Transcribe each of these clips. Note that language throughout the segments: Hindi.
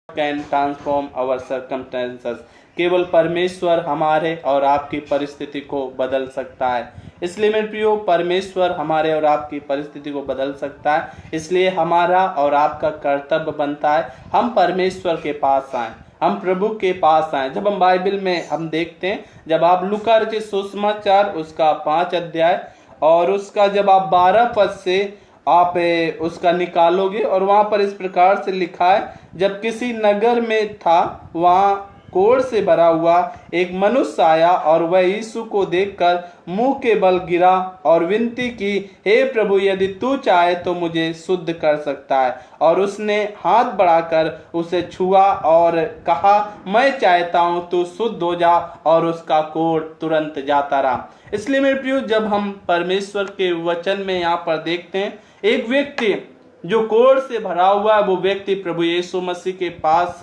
Can transform our circumstances. केवल परमेश्वर हमारे और आपकी परिस्थिति को बदल सकता है। इसलिए मेरे प्रियो, परमेश्वर हमारे और आपकी परिस्थिति को बदल सकता है। इसलिए हमारा और आपका कर्तव्य बनता है हम परमेश्वर के पास आए, हम प्रभु के पास आए। जब हम बाइबल में हम देखते हैं, जब आप लूका रचित सुसमाचार उसका 5 अध्याय और उसका जब आप 12 पद से आप उसका निकालोगे और वहां पर इस प्रकार से लिखा है, जब किसी नगर में था वहां कोढ़ से भरा हुआ एक मनुष्य आया और वह यीशु को देखकर मुंह के बल गिरा और विनती की, हे प्रभु, यदि तू चाहे तो मुझे शुद्ध कर सकता है। और उसने हाथ बढ़ाकर उसे छुआ और कहा, मैं चाहता हूं तू शुद्ध हो जा, और उसका कोढ़ तुरंत जाता रहा। इसलिए मेरे प्रियो, जब हम परमेश्वर के वचन में यहाँ पर देखते हैं, एक व्यक्ति जो कोढ़ से भरा हुआ है, वो व्यक्ति प्रभु यीशु मसीह के पास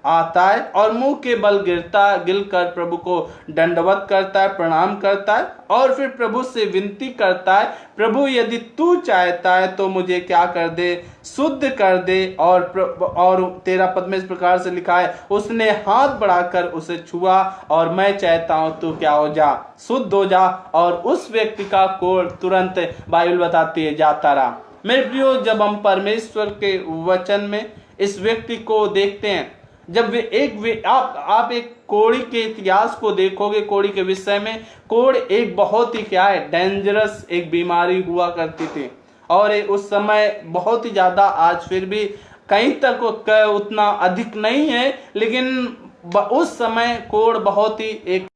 आता है और मुंह के बल गिरकर प्रभु को दंडवत करता है, प्रणाम करता है और फिर प्रभु से विनती करता है, प्रभु यदि तू चाहता है तो मुझे क्या कर दे, शुद्ध कर दे। और 13 पद में इस प्रकार से लिखा है, उसने हाथ बढ़ाकर उसे छुआ और मैं चाहता हूं तू क्या हो जा, शुद्ध हो जा, और उस व्यक्ति का कोढ़ तुरंत बाइबल बताती है जाता रहा। मेरे प्रियो, जब हम परमेश्वर के वचन में इस व्यक्ति को देखते हैं, जब आप एक कोढ़ी के इतिहास को देखोगे, कोढ़ी के विषय में, कोढ़ एक बहुत ही क्या है, डेंजरस एक बीमारी हुआ करती थी और उस समय बहुत ही ज्यादा, आज फिर भी कहीं तक उतना अधिक नहीं है, लेकिन उस समय कोढ़ बहुत ही एक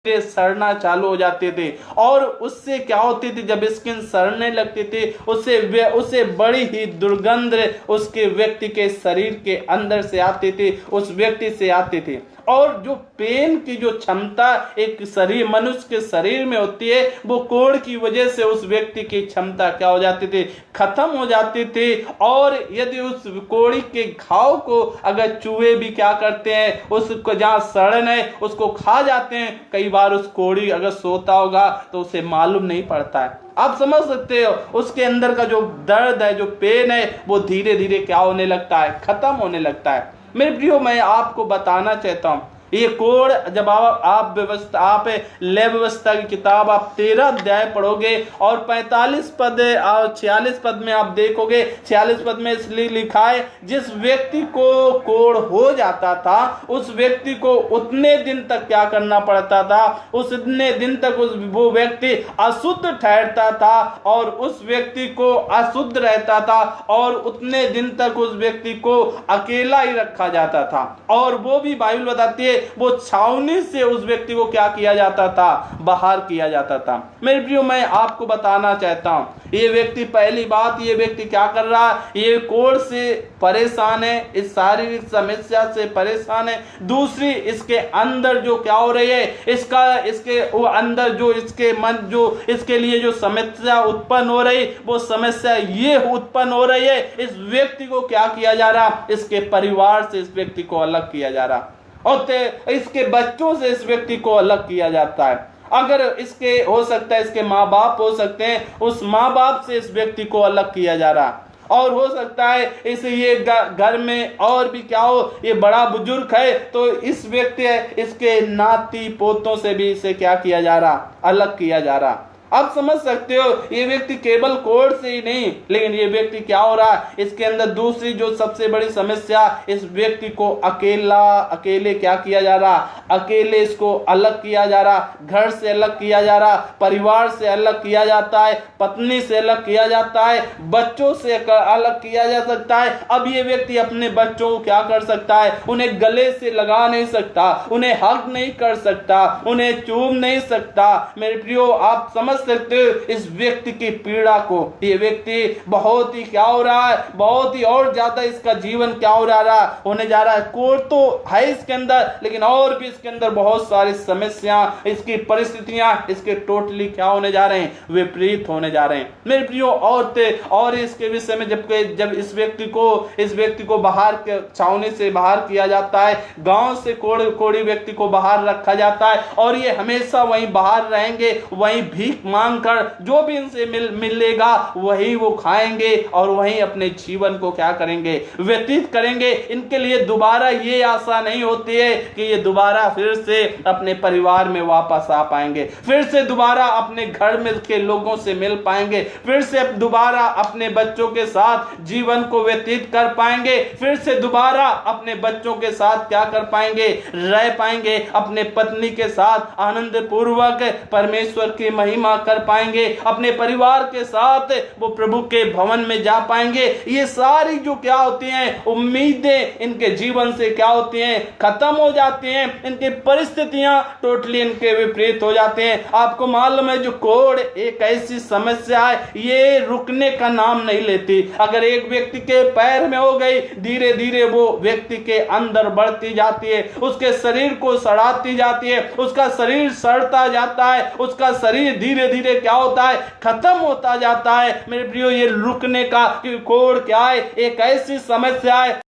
सड़ना चालू हो जाते थे। और उससे क्या होती थी, जब स्किन सड़ने लगती थी, उसे बड़ी ही दुर्गंध उसके व्यक्ति के शरीर के अंदर से आती थी, उस व्यक्ति से आती थी। और जो पेन की जो क्षमता एक मनुष्य के शरीर में होती है, वो कोढ़ की वजह से उस व्यक्ति की क्षमता क्या हो जाती थी, खत्म हो जाती थी। और यदि उस कोढ़ी के घाव को अगर चूहे भी क्या करते हैं, उसको जहां सड़न है उसको खा जाते हैं, कई बार उस कोढ़ी अगर सोता होगा तो उसे मालूम नहीं पड़ता है। आप समझ सकते हो, उसके अंदर का जो दर्द है, जो पेन है, वो धीरे धीरे क्या होने लगता है, खत्म होने लगता है। मेरे प्रियो, मैं आपको बताना चाहता हूं, ये कोढ़ जब आप लय व्यवस्था की किताब आप 13 अध्याय पढ़ोगे और 45 पद और 46 पद में आप देखोगे, 46 पद में इसलिए लिखा है, जिस व्यक्ति को कोढ़ हो जाता था उस व्यक्ति को उतने दिन तक क्या करना पड़ता था, उतने दिन तक वो व्यक्ति अशुद्ध ठहरता था और उस व्यक्ति को अशुद्ध रहता था और उतने दिन तक उस व्यक्ति को अकेला ही रखा जाता था। और वो भी बाइबल बताती है, वो छावनी से उस व्यक्ति को क्या किया जाता था, बाहर किया जाता था। मेरे प्रियो, मैं आपको बताना चाहता हूं, ये व्यक्ति, पहली बात, ये व्यक्ति क्या कर रहा है, ये कोढ़ से परेशान है, इस शारीरिक समस्या से परेशान है। दूसरी, इसके अंदर जो क्या हो रही है, इसके वो अंदर जो इसके मन, जो इसके लिए जो समस्या उत्पन्न हो रही, वो समस्या ये उत्पन्न हो रही है, इस व्यक्ति को क्या किया जा रहा, इसके परिवार से इस व्यक्ति को अलग किया जा रहा और इसके बच्चों से इस व्यक्ति को अलग किया जाता है। अगर इसके हो सकता है, इसके माँ बाप हो सकते हैं, उस माँ बाप से इस व्यक्ति को अलग किया जा रहा। और हो सकता है इसे ये घर में और भी क्या हो, ये बड़ा बुजुर्ग है तो इस व्यक्ति इसके नाती पोतों से भी इसे क्या किया जा रहा, अलग किया जा रहा। आप समझ सकते हो, ये व्यक्ति केवल कोढ़ से ही नहीं, लेकिन ये व्यक्ति क्या हो रहा है, इसके अंदर दूसरी जो सबसे बड़ी समस्या, इस व्यक्ति को अकेले क्या किया जा रहा, अकेले इसको अलग किया जा रहा, घर से अलग किया जा रहा, परिवार से अलग किया जाता है, पत्नी से अलग किया जाता है, बच्चों से अलग किया जा सकता है। अब ये व्यक्ति अपने बच्चों को क्या कर सकता है, उन्हें गले से लगा नहीं सकता, उन्हें हग नहीं कर सकता, उन्हें चूम नहीं सकता। मेरे प्रियो, आप समझ सकते हो इस व्यक्ति की पीड़ा को। ये व्यक्ति बहुत ही क्या हो रहा है, बहुत ही और ज्यादा इसका जीवन क्या हो रहा होने जा रहा है। कोड तो है इसके अंदर, लेकिन और भी इसके अंदर बहुत सारी समस्या, इसकी परिस्थितियां इसके टोटली क्या होने जा रहे हैं, विपरीत होने जा रहे हैं। मेरे प्रियो औरतें, और इसके विषय में जब इस व्यक्ति को बाहर के छावनी से बाहर किया जाता है, गांव से कोड़ी व्यक्ति को बाहर रखा जाता है, और ये हमेशा वहीं बाहर रहेंगे, वहीं भीख मांग कर जो भी इनसे मिलेगा वही वो खाएंगे और वहीं अपने जीवन को क्या करेंगे, व्यतीत करेंगे। इनके लिए दोबारा ये आशा नहीं होती है कि ये दोबारा फिर से अपने परिवार में वापस आ पाएंगे, फिर से दोबारा अपने घर में के लोगों से मिल पाएंगे, फिर से दोबारा अपने बच्चों के साथ जीवन को व्यतीत कर पाएंगे, फिर से दोबारा अपने बच्चों के साथ क्या कर पाएंगे, रह पाएंगे, अपने पत्नी के साथ आनंद पूर्वक परमेश्वर की महिमा कर पाएंगे, अपने परिवार के साथ वो प्रभु के भवन में जा पाएंगे। ये सारी जो क्या होती हैं उम्मीदें इनके जीवन से क्या होती हैं, खत्म हो जाती हैं। इनकी परिस्थितियां टोटली इनके विपरीत हो जाते हैं। आपको मालूम है जो कोढ़ एक ऐसी समस्या है, ये रुकने का नाम नहीं लेती। अगर एक व्यक्ति के पैर में हो गई, धीरे धीरे वो व्यक्ति के अंदर बढ़ती जाती है, उसके शरीर को सड़ाती जाती है, उसका शरीर सड़ता जाता है, उसका शरीर धीरे धीरे क्या होता है, खत्म होता जाता है। मेरे प्रियो, ये रुकने का कोढ़ क्या है, एक ऐसी समस्या है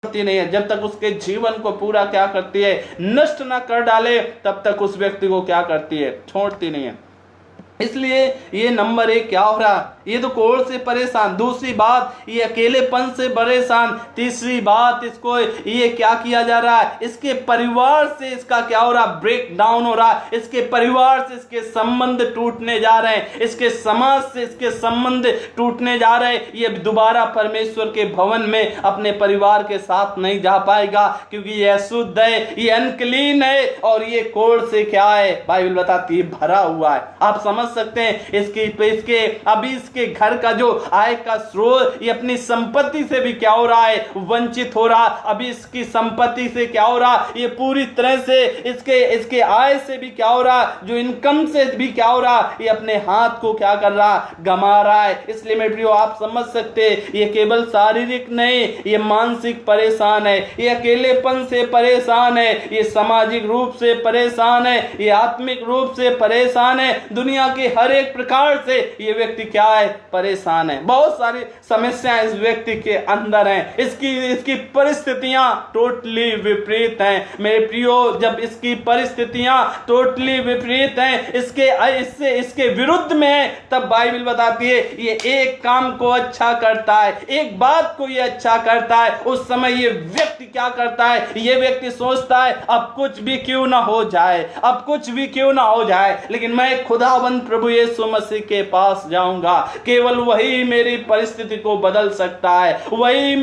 नहीं है। जब तक उसके जीवन को पूरा क्या करती है, नष्ट ना कर डाले, तब तक उस व्यक्ति को क्या करती है, छोड़ती नहीं है। इसलिए ये नंबर 1 क्या हो रहा, ये तो कोढ़ से परेशान। दूसरी बात, ये अकेलेपन से परेशान। तीसरी बात, इसको ये क्या किया जा रहा है, इसके परिवार से इसका क्या हो रहा, ब्रेक डाउन हो रहा है। इसके परिवार से इसके संबंध टूटने जा रहे हैं, इसके समाज से इसके संबंध टूटने जा रहे हैं। ये दोबारा परमेश्वर के भवन में अपने परिवार के साथ नहीं जा पाएगा, क्योंकि ये अशुद्ध है, ये अनक्लीन है, और ये कोढ़ से क्या है, बाइबल बताती है, भरा हुआ है। आप समझ सकते हैं इसके अभी इसके घर का जो आय का स्रोत, ये अपनी संपत्ति से भी क्या हो रहा है, वंचित हो रहा। अभी इसकी संपत्ति से क्या हो रहा, ये पूरी तरह से इसके आय से भी क्या हो रहा, जो इनकम से भी क्या हो रहा, ये अपने हाथ को क्या कर रहा, गमा रहा है। इसलिए मेरे प्रियो, आप समझ सकते हैं, ये केवल शारीरिक नहीं, ये मानसिक परेशान है, ये अकेलेपन से परेशान है, ये सामाजिक रूप से परेशान है, ये आत्मिक रूप से परेशान है, दुनिया के हर एक प्रकार से ये व्यक्ति क्या है, परेशान है। बहुत सारी समस्याएं इस व्यक्ति के अंदर हैं। इसकी परिस्थितियां टोटली विपरीत हैं। मेरे प्रियो, जब इसकी परिस्थितियां टोटली विपरीत हैं, इसके विरुद्ध में है, तब बाइबल बताती है ये एक काम को अच्छा करता है, एक बात को ये अच्छा करता है। उस समय ये व्यक्ति क्या करता है, ये व्यक्ति सोचता है अब कुछ भी क्यों ना हो जाए, अब कुछ भी क्यों ना हो जाए, लेकिन मैं खुदावंद प्रभु यीशु मसीह के पास जाऊंगा। केवल वही मेरी परिस्थिति को बदल सकता है, वही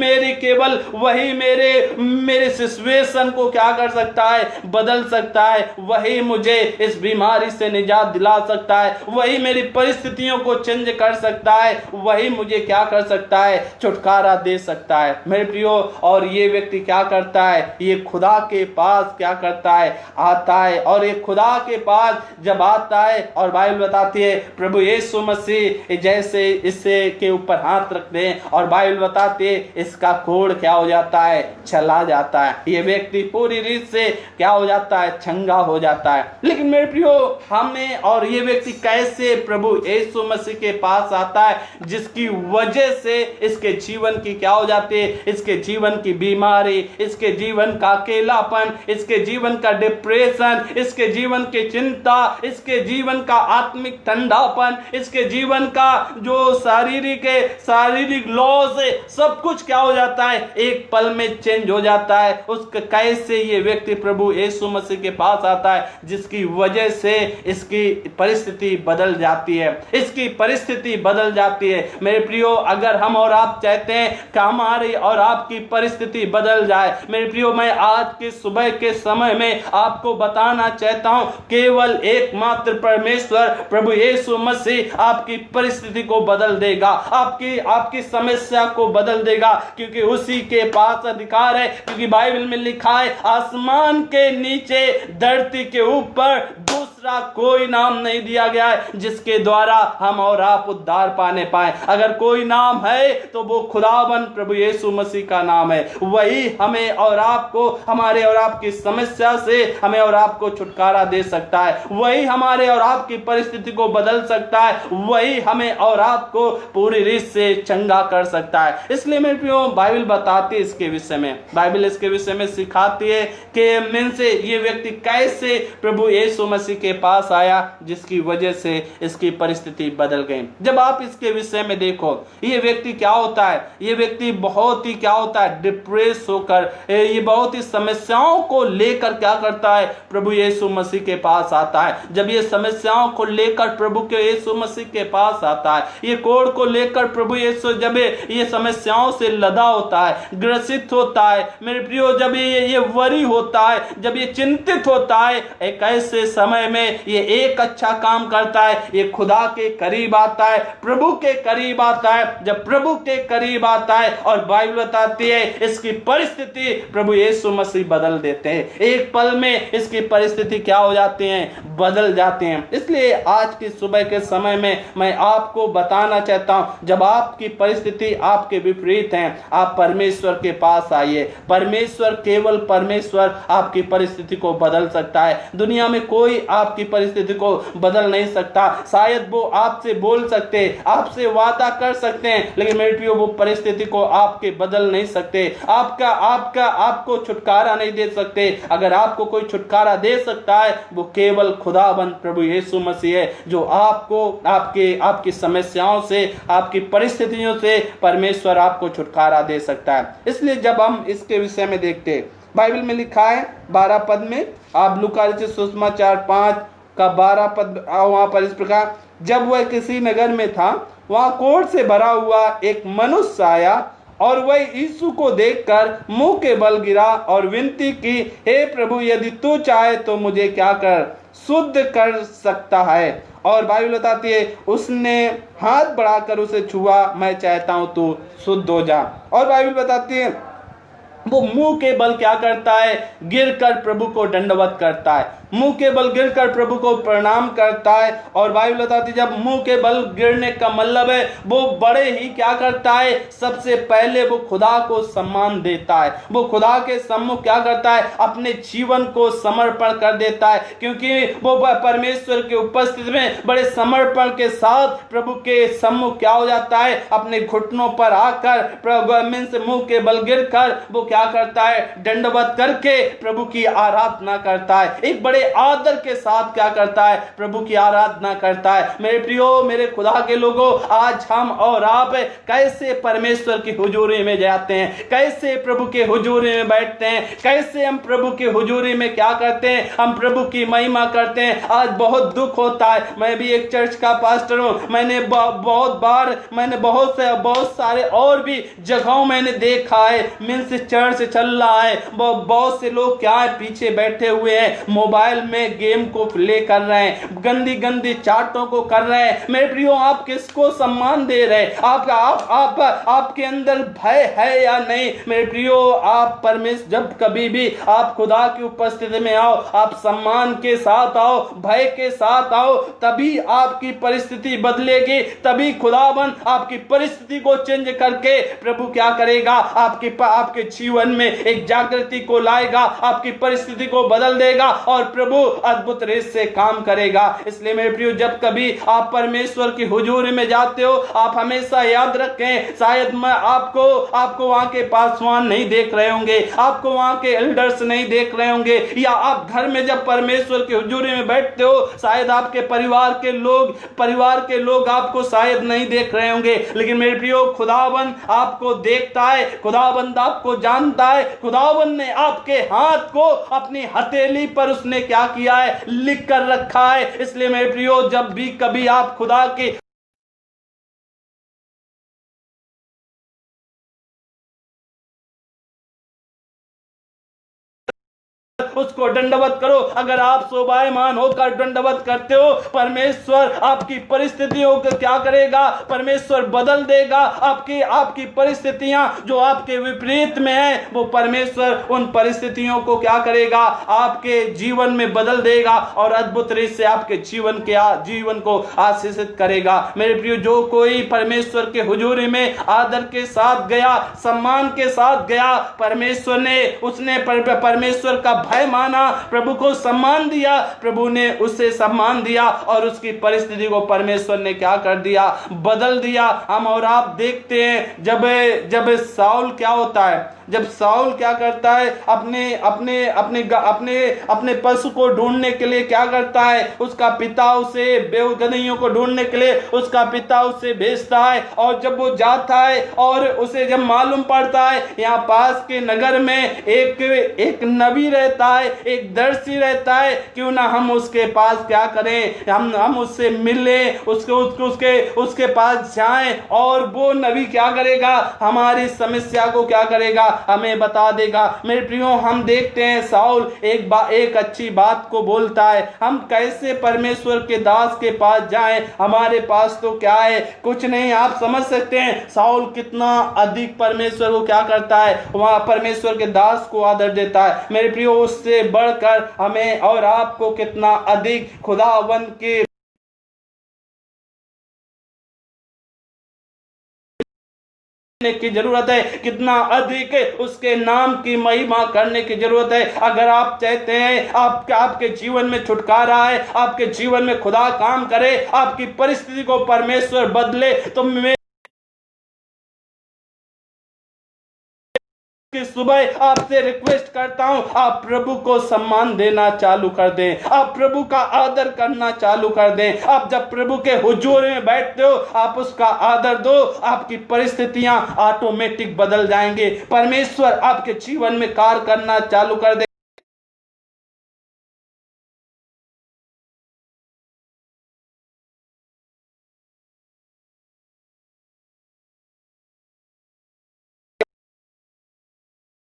मेरे सिचुएशन को क्या कर सकता है, बदल सकता है। वही मुझे इस बीमारी से निजात दिला सकता है, वही मेरी परिस्थितियों को चेंज कर सकता है, वही मुझे क्या कर सकता है, छुटकारा दे सकता है। मेरे प्रियो, और ये व्यक्ति क्या करता है, ये खुदा के पास क्या करता है, आता है। और ये खुदा के पास जब आता है, और बाइबल बताती है प्रभु यीशु मसीह जैसे इससे के ऊपर हाथ रख दें, और बाइबल बताती है इसका कोढ़ क्या हो जाता है, चला जाता है। ये व्यक्ति पूरी रीत से क्या हो जाता है, चंगा हो जाता है। लेकिन मेरे प्रियो, हमें और ये व्यक्ति कैसे प्रभु यीशु मसीह के पास आता है, जिसकी वजह से इसके जीवन की क्या हो जाती है, इसके जीवन की बीमारी, इसके जीवन का अकेलापन, इसके जीवन का डिप्रेशन, इसके जीवन की चिंता, इसके जीवन का आत्मिक ठंडापन, इसके जीवन का जो शारीरिक लॉस है, सब कुछ क्या हो जाता है, एक पल में चेंज हो जाता है। उसका कैसे ये व्यक्ति प्रभु यीशु मसीह के पास आता है, जिसकी वजह से इसकी परिस्थिति बदल जाती है, इसकी परिस्थिति बदल जाती है। मेरे प्रियो, अगर हम और आप चाहते हैं कि हमारी और आपकी परिस्थिति बदल जाए, मेरे प्रियो, मैं आज के सुबह के समय में आपको बताना चाहता हूं, केवल एकमात्र परमेश्वर प्रभु यीशु मसीह आपकी परिस्थिति परिस्थिति को बदल देगा, आपकी आपकी समस्या को बदल देगा, क्योंकि उसी के पास अधिकार है। क्योंकि बाइबल में लिखा है, आसमान के नीचे धरती के ऊपर दूसरा कोई नाम नहीं दिया गया है जिसके द्वारा हम और आप उद्धार पाने पाए। अगर कोई नाम है तो वो खुदावन प्रभु यीशु मसीह का नाम है। वही हमें और आपको, हमारे और आपकी समस्या से हमें और आपको छुटकारा दे सकता है। वही हमारे और आपकी परिस्थिति को बदल सकता है। वही हमें और आपको पूरी रीत से चंगा कर सकता है। इसलिए मेरे प्रियो, बाइबल बताती है इसके विषय में, बाइबल इसके विषय में सिखाती है कि मन से ये व्यक्ति कैसे प्रभु यीशु मसीह के पास आया, जिसकी वजह से इसकी परिस्थिति बदल गई। जब आप इसके विषय में देखो, ये व्यक्ति क्या होता है, ये व्यक्ति बहुत ही क्या होता है, डिप्रेस होकर, ये बहुत ही समस्याओं को लेकर क्या करता है, प्रभु यीशु मसीह के पास आता है। जब ये समस्याओं को लेकर प्रभु के यीशु मसीह के पास आता है, ये कोड़ को लेकर प्रभु यीशु, जब ये समस्याओं से लदा होता है, ग्रसित होता है मेरे प्रियो, जब ये वरी होता है, जब ये चिंतित होता है, एक ऐसे समय में ये एक अच्छा काम करता है, ये खुदा के करीब आता है, प्रभु के करीब आता है। जब प्रभु के करीब आता है, और बाइबल बताती है इसकी परिस्थिति प्रभु यीशु मसीह बदल देते हैं। एक पल में इसकी परिस्थिति क्या हो जाती है, बदल जाते हैं। इसलिए आज की सुबह के समय में मैं आपको बताना चाहता हूं, जब आपकी परिस्थिति आपके विपरीत है, आप परमेश्वर के पास आइए। परमेश्वर, केवल परमेश्वर आपकी परिस्थिति को बदल सकता है। दुनिया में कोई आपकी परिस्थिति को बदल नहीं सकता। शायद वो आपसे बोल सकते, आपसे वादा कर सकते हैं, लेकिन मेरे प्रियो, वो परिस्थिति को आपके बदल नहीं सकते। आपको छुटकारा नहीं दे सकते। अगर आपको कोई छुटकारा दे सकता है, वो केवल खुदाबंद प्रभु यीशु मसीह है, जो आपको आपकी समस्याओं से, आपकी परिस्थितियों से परमेश्वर आपको छुटकारा दे सकता है। इसलिए जब हम इसके विषय में देखते हैं, बाइबल में लिखा है 12 पद में, आप लूका रचित सुसमाचार 5 का 12 पद, वहां पर इस प्रकार, जब वह किसी नगर में था, वहां कोढ़ से भरा हुआ एक मनुष्य आया, और वह यीशु को देखकर मुंह के बल गिरा और विनती की, हे प्रभु, यदि तू चाहे तो मुझे क्या कर शुद्ध कर सकता है। और बाइबल बताती है, उसने हाथ बढ़ाकर उसे छुआ, मैं चाहता हूं तू शुद्ध हो जा। और बाइबल बताती है, वो मुंह के बल क्या करता है, गिरकर प्रभु को दंडवत करता है, मुंह के बल गिरकर प्रभु को प्रणाम करता है। और बाइबल बताती है, जब मुंह के बल गिरने का मतलब है, वो बड़े ही क्या करता है, सबसे पहले वो खुदा को सम्मान देता है। वो खुदा के सम्मुख क्या करता है, अपने जीवन को समर्पण कर देता है, क्योंकि वो परमेश्वर की उपस्थिति में बड़े समर्पण के साथ प्रभु के सम्मुख क्या हो जाता है, अपने घुटनों पर आकर प्रभु से मुंह के बल गिरकर वो क्या करता है, दंडवत करके प्रभु की आराधना करता है। एक बड़े आदर के साथ क्या करता है, प्रभु की आराधना करता है। मेरे प्रियो, मेरे खुदा के लोगों, आज हम और आप कैसे परमेश्वर की हुजूरी में जाते हैं, कैसे प्रभु के हुजूरी में बैठते हैं, कैसे हम प्रभु की हुजूरी में क्या करते हैं, हम प्रभु की महिमा करते हैं। आज बहुत दुख होता है, मैं भी एक चर्च का पास्टर हूं, मैंने बहुत बार, मैंने बहुत सारे और भी जगहों मैंने देखा है, मीन्स चर्च चल रहा है, बहुत से लोग क्या है, पीछे बैठे हुए हैं, मोबाइल में गेम को प्ले कर रहे हैं, गंदी गंदी चाटों को कर रहे हैं। मेरे प्रियो, आप किसको सम्मान दे रहे हैं? आपके अंदर भय है या नहीं? मेरे प्रियो, आप परमेश्वर, जब कभी भी आप खुदा की उपस्थिति में आओ, आप सम्मान के साथ आओ, भय के साथ आओ, तभी आपकी परिस्थिति बदलेगी, तभी खुदावन आपकी परिस्थिति को चेंज करके प्रभु क्या करेगा, आपके जीवन में एक जागृति को लाएगा, आपकी परिस्थिति को बदल देगा, और प्रभु अद्भुत रीत से काम करेगा। इसलिए मेरे प्रियो, जब कभी आप परमेश्वर की हुजूरी में जाते हो, आप हमेशा याद रखें, शायद मैं आपको वहां के पासवान नहीं देख रहे होंगे, आपको वहां के एल्डर्स नहीं देख रहे होंगे, या आप घर में जब परमेश्वर की हुजूरी में बैठते हो, शायद आपके परिवार के लोग आपको शायद नहीं देख रहे होंगे, लेकिन मेरे प्रियो, खुदावन आपको देखता है, खुदावन आपको जानता है। खुदावन ने आपके हाथ को अपनी हथेली पर उसने क्या किया है, लिख कर रखा है। इसलिए मेरे प्रियो, जब भी कभी आप खुदा के उसको दंडवत करो। अगर आप शोभायमान होकर दंडवत करते हो, परमेश्वर आपकी परिस्थितियों को क्या करेगा, परमेश्वर बदल देगा। आपकी परिस्थितियां जो आपके विपरीत में है, वो परमेश्वर उन परिस्थितियों को क्या करेगा, आपके जीवन में बदल देगा और अद्भुत रीति से आपके जीवन को आशीषित करेगा। मेरे प्रियो, जो कोई परमेश्वर के हुजूरी में आदर के साथ गया, सम्मान के साथ गया, उसने परमेश्वर का भय माना, प्रभु को सम्मान दिया, प्रभु ने उसे सम्मान दिया और उसकी परिस्थिति को परमेश्वर ने क्या कर दिया, बदल दिया। हम और आप देखते हैं जब साउल क्या होता है, जब साउल क्या करता है, अपने पशु को ढूंढने के लिए क्या करता है, उसका पिता उसे बेगुनियों को ढूंढने के लिए उसका पिता उसे भेजता है। और जब वो जाता है और उसे जब मालूम पड़ता है यहाँ पास के नगर में एक नबी रहता है, एक दर्शी रहता है, क्यों ना हम उसके पास क्या करें, हम उससे मिलें, उसके पास जाएं और वो नबी क्या करेगा, हमारी समस्या को क्या करेगा, हमें बता देगा। मेरे प्रियो, हम देखते हैं साउल एक अच्छी बात को बोलता है, हम कैसे परमेश्वर के दास के पास जाएं, हमारे पास तो क्या है, कुछ नहीं। आप समझ सकते हैं साउल कितना अधिक परमेश्वर को क्या करता है, वहां परमेश्वर के दास को आदर देता है। मेरे प्रियो, उससे बढ़कर हमें और आपको कितना अधिक खुदावन के की जरूरत है, कितना अधिक उसके नाम की महिमा करने की जरूरत है। अगर आप चाहते हैं आपके जीवन में छुटकारा है, आपके जीवन में खुदा काम करे, आपकी परिस्थिति को परमेश्वर बदले, तो मैं कि सुबह आपसे रिक्वेस्ट करता हूं, आप प्रभु को सम्मान देना चालू कर दें, आप प्रभु का आदर करना चालू कर दें। आप जब प्रभु के हुजूर में बैठते हो, आप उसका आदर दो, आपकी परिस्थितियां ऑटोमेटिक बदल जाएंगे, परमेश्वर आपके जीवन में कार्य करना चालू कर दे।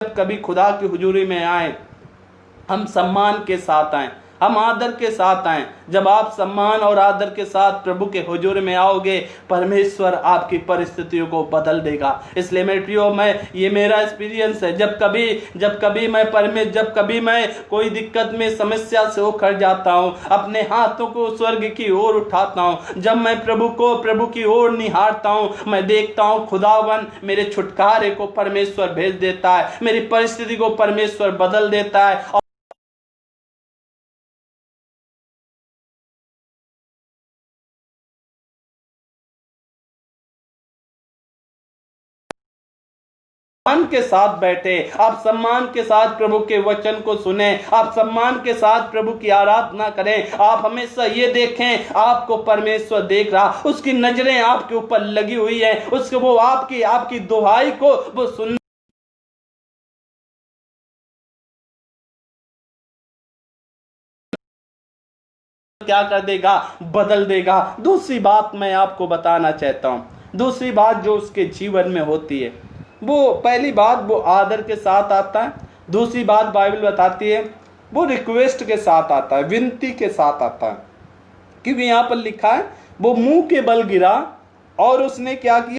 कभी खुदा की हुजूरी में आए, हम सम्मान के साथ आए, हम आदर के साथ आए। जब आप सम्मान और आदर के साथ प्रभु के हुजूर में आओगे, परमेश्वर आपकी परिस्थितियों को बदल देगा। इसलिए मेरे प्रियो, ये मेरा एक्सपीरियंस है, जब कभी मैं कोई दिक्कत में समस्या से होकर जाता हूँ, अपने हाथों को स्वर्ग की ओर उठाता हूँ, जब मैं प्रभु की ओर निहारता हूँ, मैं देखता हूँ खुदावन मेरे छुटकारे को परमेश्वर भेज देता है, मेरी परिस्थिति को परमेश्वर बदल देता है। सम्मान के साथ बैठे, आप सम्मान के साथ प्रभु के वचन को सुने, आप सम्मान के साथ प्रभु की आराधना करें। आप हमेशा ये देखें, आपको परमेश्वर देख रहा, उसकी नजरें आपके ऊपर लगी हुई है, उसको वो आपकी दुहाई को वो सुन क्या कर देगा, बदल देगा। दूसरी बात मैं आपको बताना चाहता हूं, दूसरी बात जो उसके जीवन में होती है, वो पहली बात वो आदर के साथ आता है, दूसरी बात बाइबल बताती है वो रिक्वेस्ट के साथ आता है, विनती के साथ आता है। क्योंकि यहां पर लिखा है वो मुंह के बल गिरा और उसने क्या किया,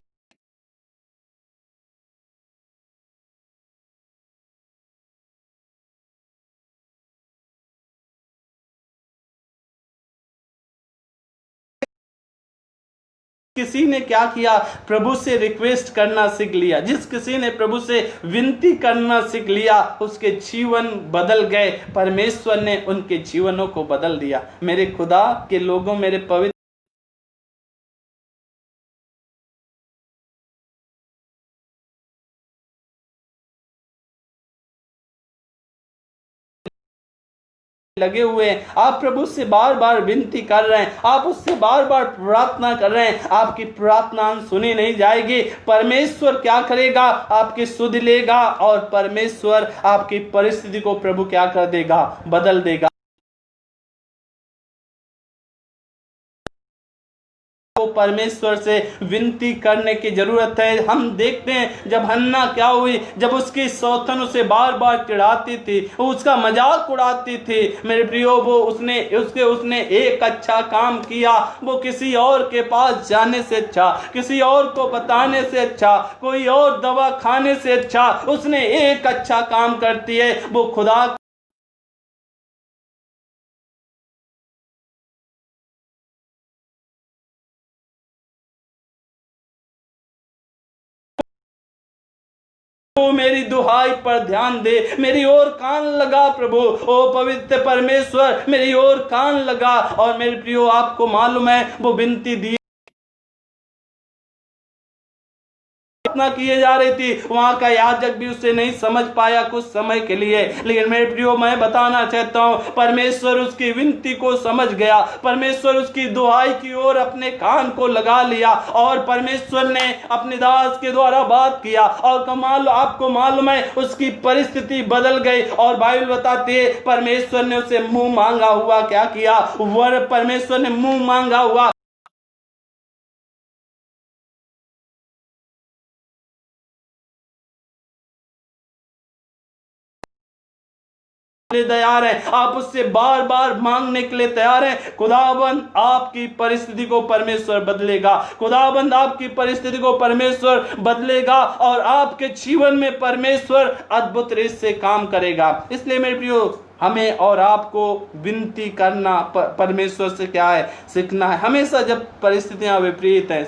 किसी ने क्या किया, प्रभु से रिक्वेस्ट करना सीख लिया। जिस किसी ने प्रभु से विनती करना सीख लिया, उसके जीवन बदल गए, परमेश्वर ने उनके जीवनों को बदल दिया। मेरे खुदा के लोगों, मेरे पवित्र लगे हुए हैं, आप प्रभु से बार बार विनती कर रहे हैं, आप उससे बार बार प्रार्थना कर रहे हैं, आपकी प्रार्थना सुनी नहीं जाएगी। परमेश्वर क्या करेगा, आपकी सुध लेगा और परमेश्वर आपकी परिस्थिति को प्रभु क्या कर देगा, बदल देगा। वो परमेश्वर से विनती करने की जरूरत है। हम देखते हैं जब हन्ना क्या हुई, जब उसकी सौतन उसे बार बार चिढ़ाती थी, उसका मजाक उड़ाती थी, मेरे प्रियो, वो उसने एक अच्छा काम किया। वो किसी और के पास जाने से अच्छा, किसी और को बताने से अच्छा, कोई और दवा खाने से अच्छा, उसने एक अच्छा काम करती है, वो खुदा मेरी दुहाई पर ध्यान दे, मेरी ओर कान लगा प्रभु। ओ पवित्र परमेश्वर, मेरी ओर कान लगा। और मेरे प्रियो, आपको मालूम है वो विनती दी किए जा रही थी, वहां का याजक भी उसे नहीं समझ पाया कुछ समय के लिए। लेकिन मेरे प्रियो, मैं बताना चाहता हूं, परमेश्वर उसकी विनती को समझ गया। परमेश्वर उसकी दुहाई की ओर अपने कान को लगा लिया और परमेश्वर ने अपने दास के द्वारा बात किया। और कमाल, आपको मालूम है उसकी परिस्थिति बदल गई। और बाइबल बताती है परमेश्वर ने उसे मुंह मांगा हुआ क्या किया, वर परमेश्वर ने मुंह मांगा हुआ तैयार है। आप उससे बार बार मांगने के लिए तैयार हैं। खुदाबंद आपकी परिस्थिति को परमेश्वर बदलेगा। खुदाबंद आपकी परिस्थिति को परमेश्वर बदलेगा और आपके जीवन में परमेश्वर अद्भुत रीति से काम करेगा। इसलिए मेरे प्रियो, हमें और आपको विनती करना परमेश्वर से क्या है, सीखना है। हमेशा जब परिस्थितियां विपरीत हैं,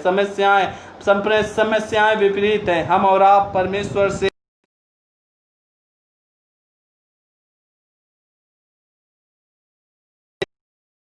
समस्याएं विपरीत हैं, हम और आप परमेश्वर से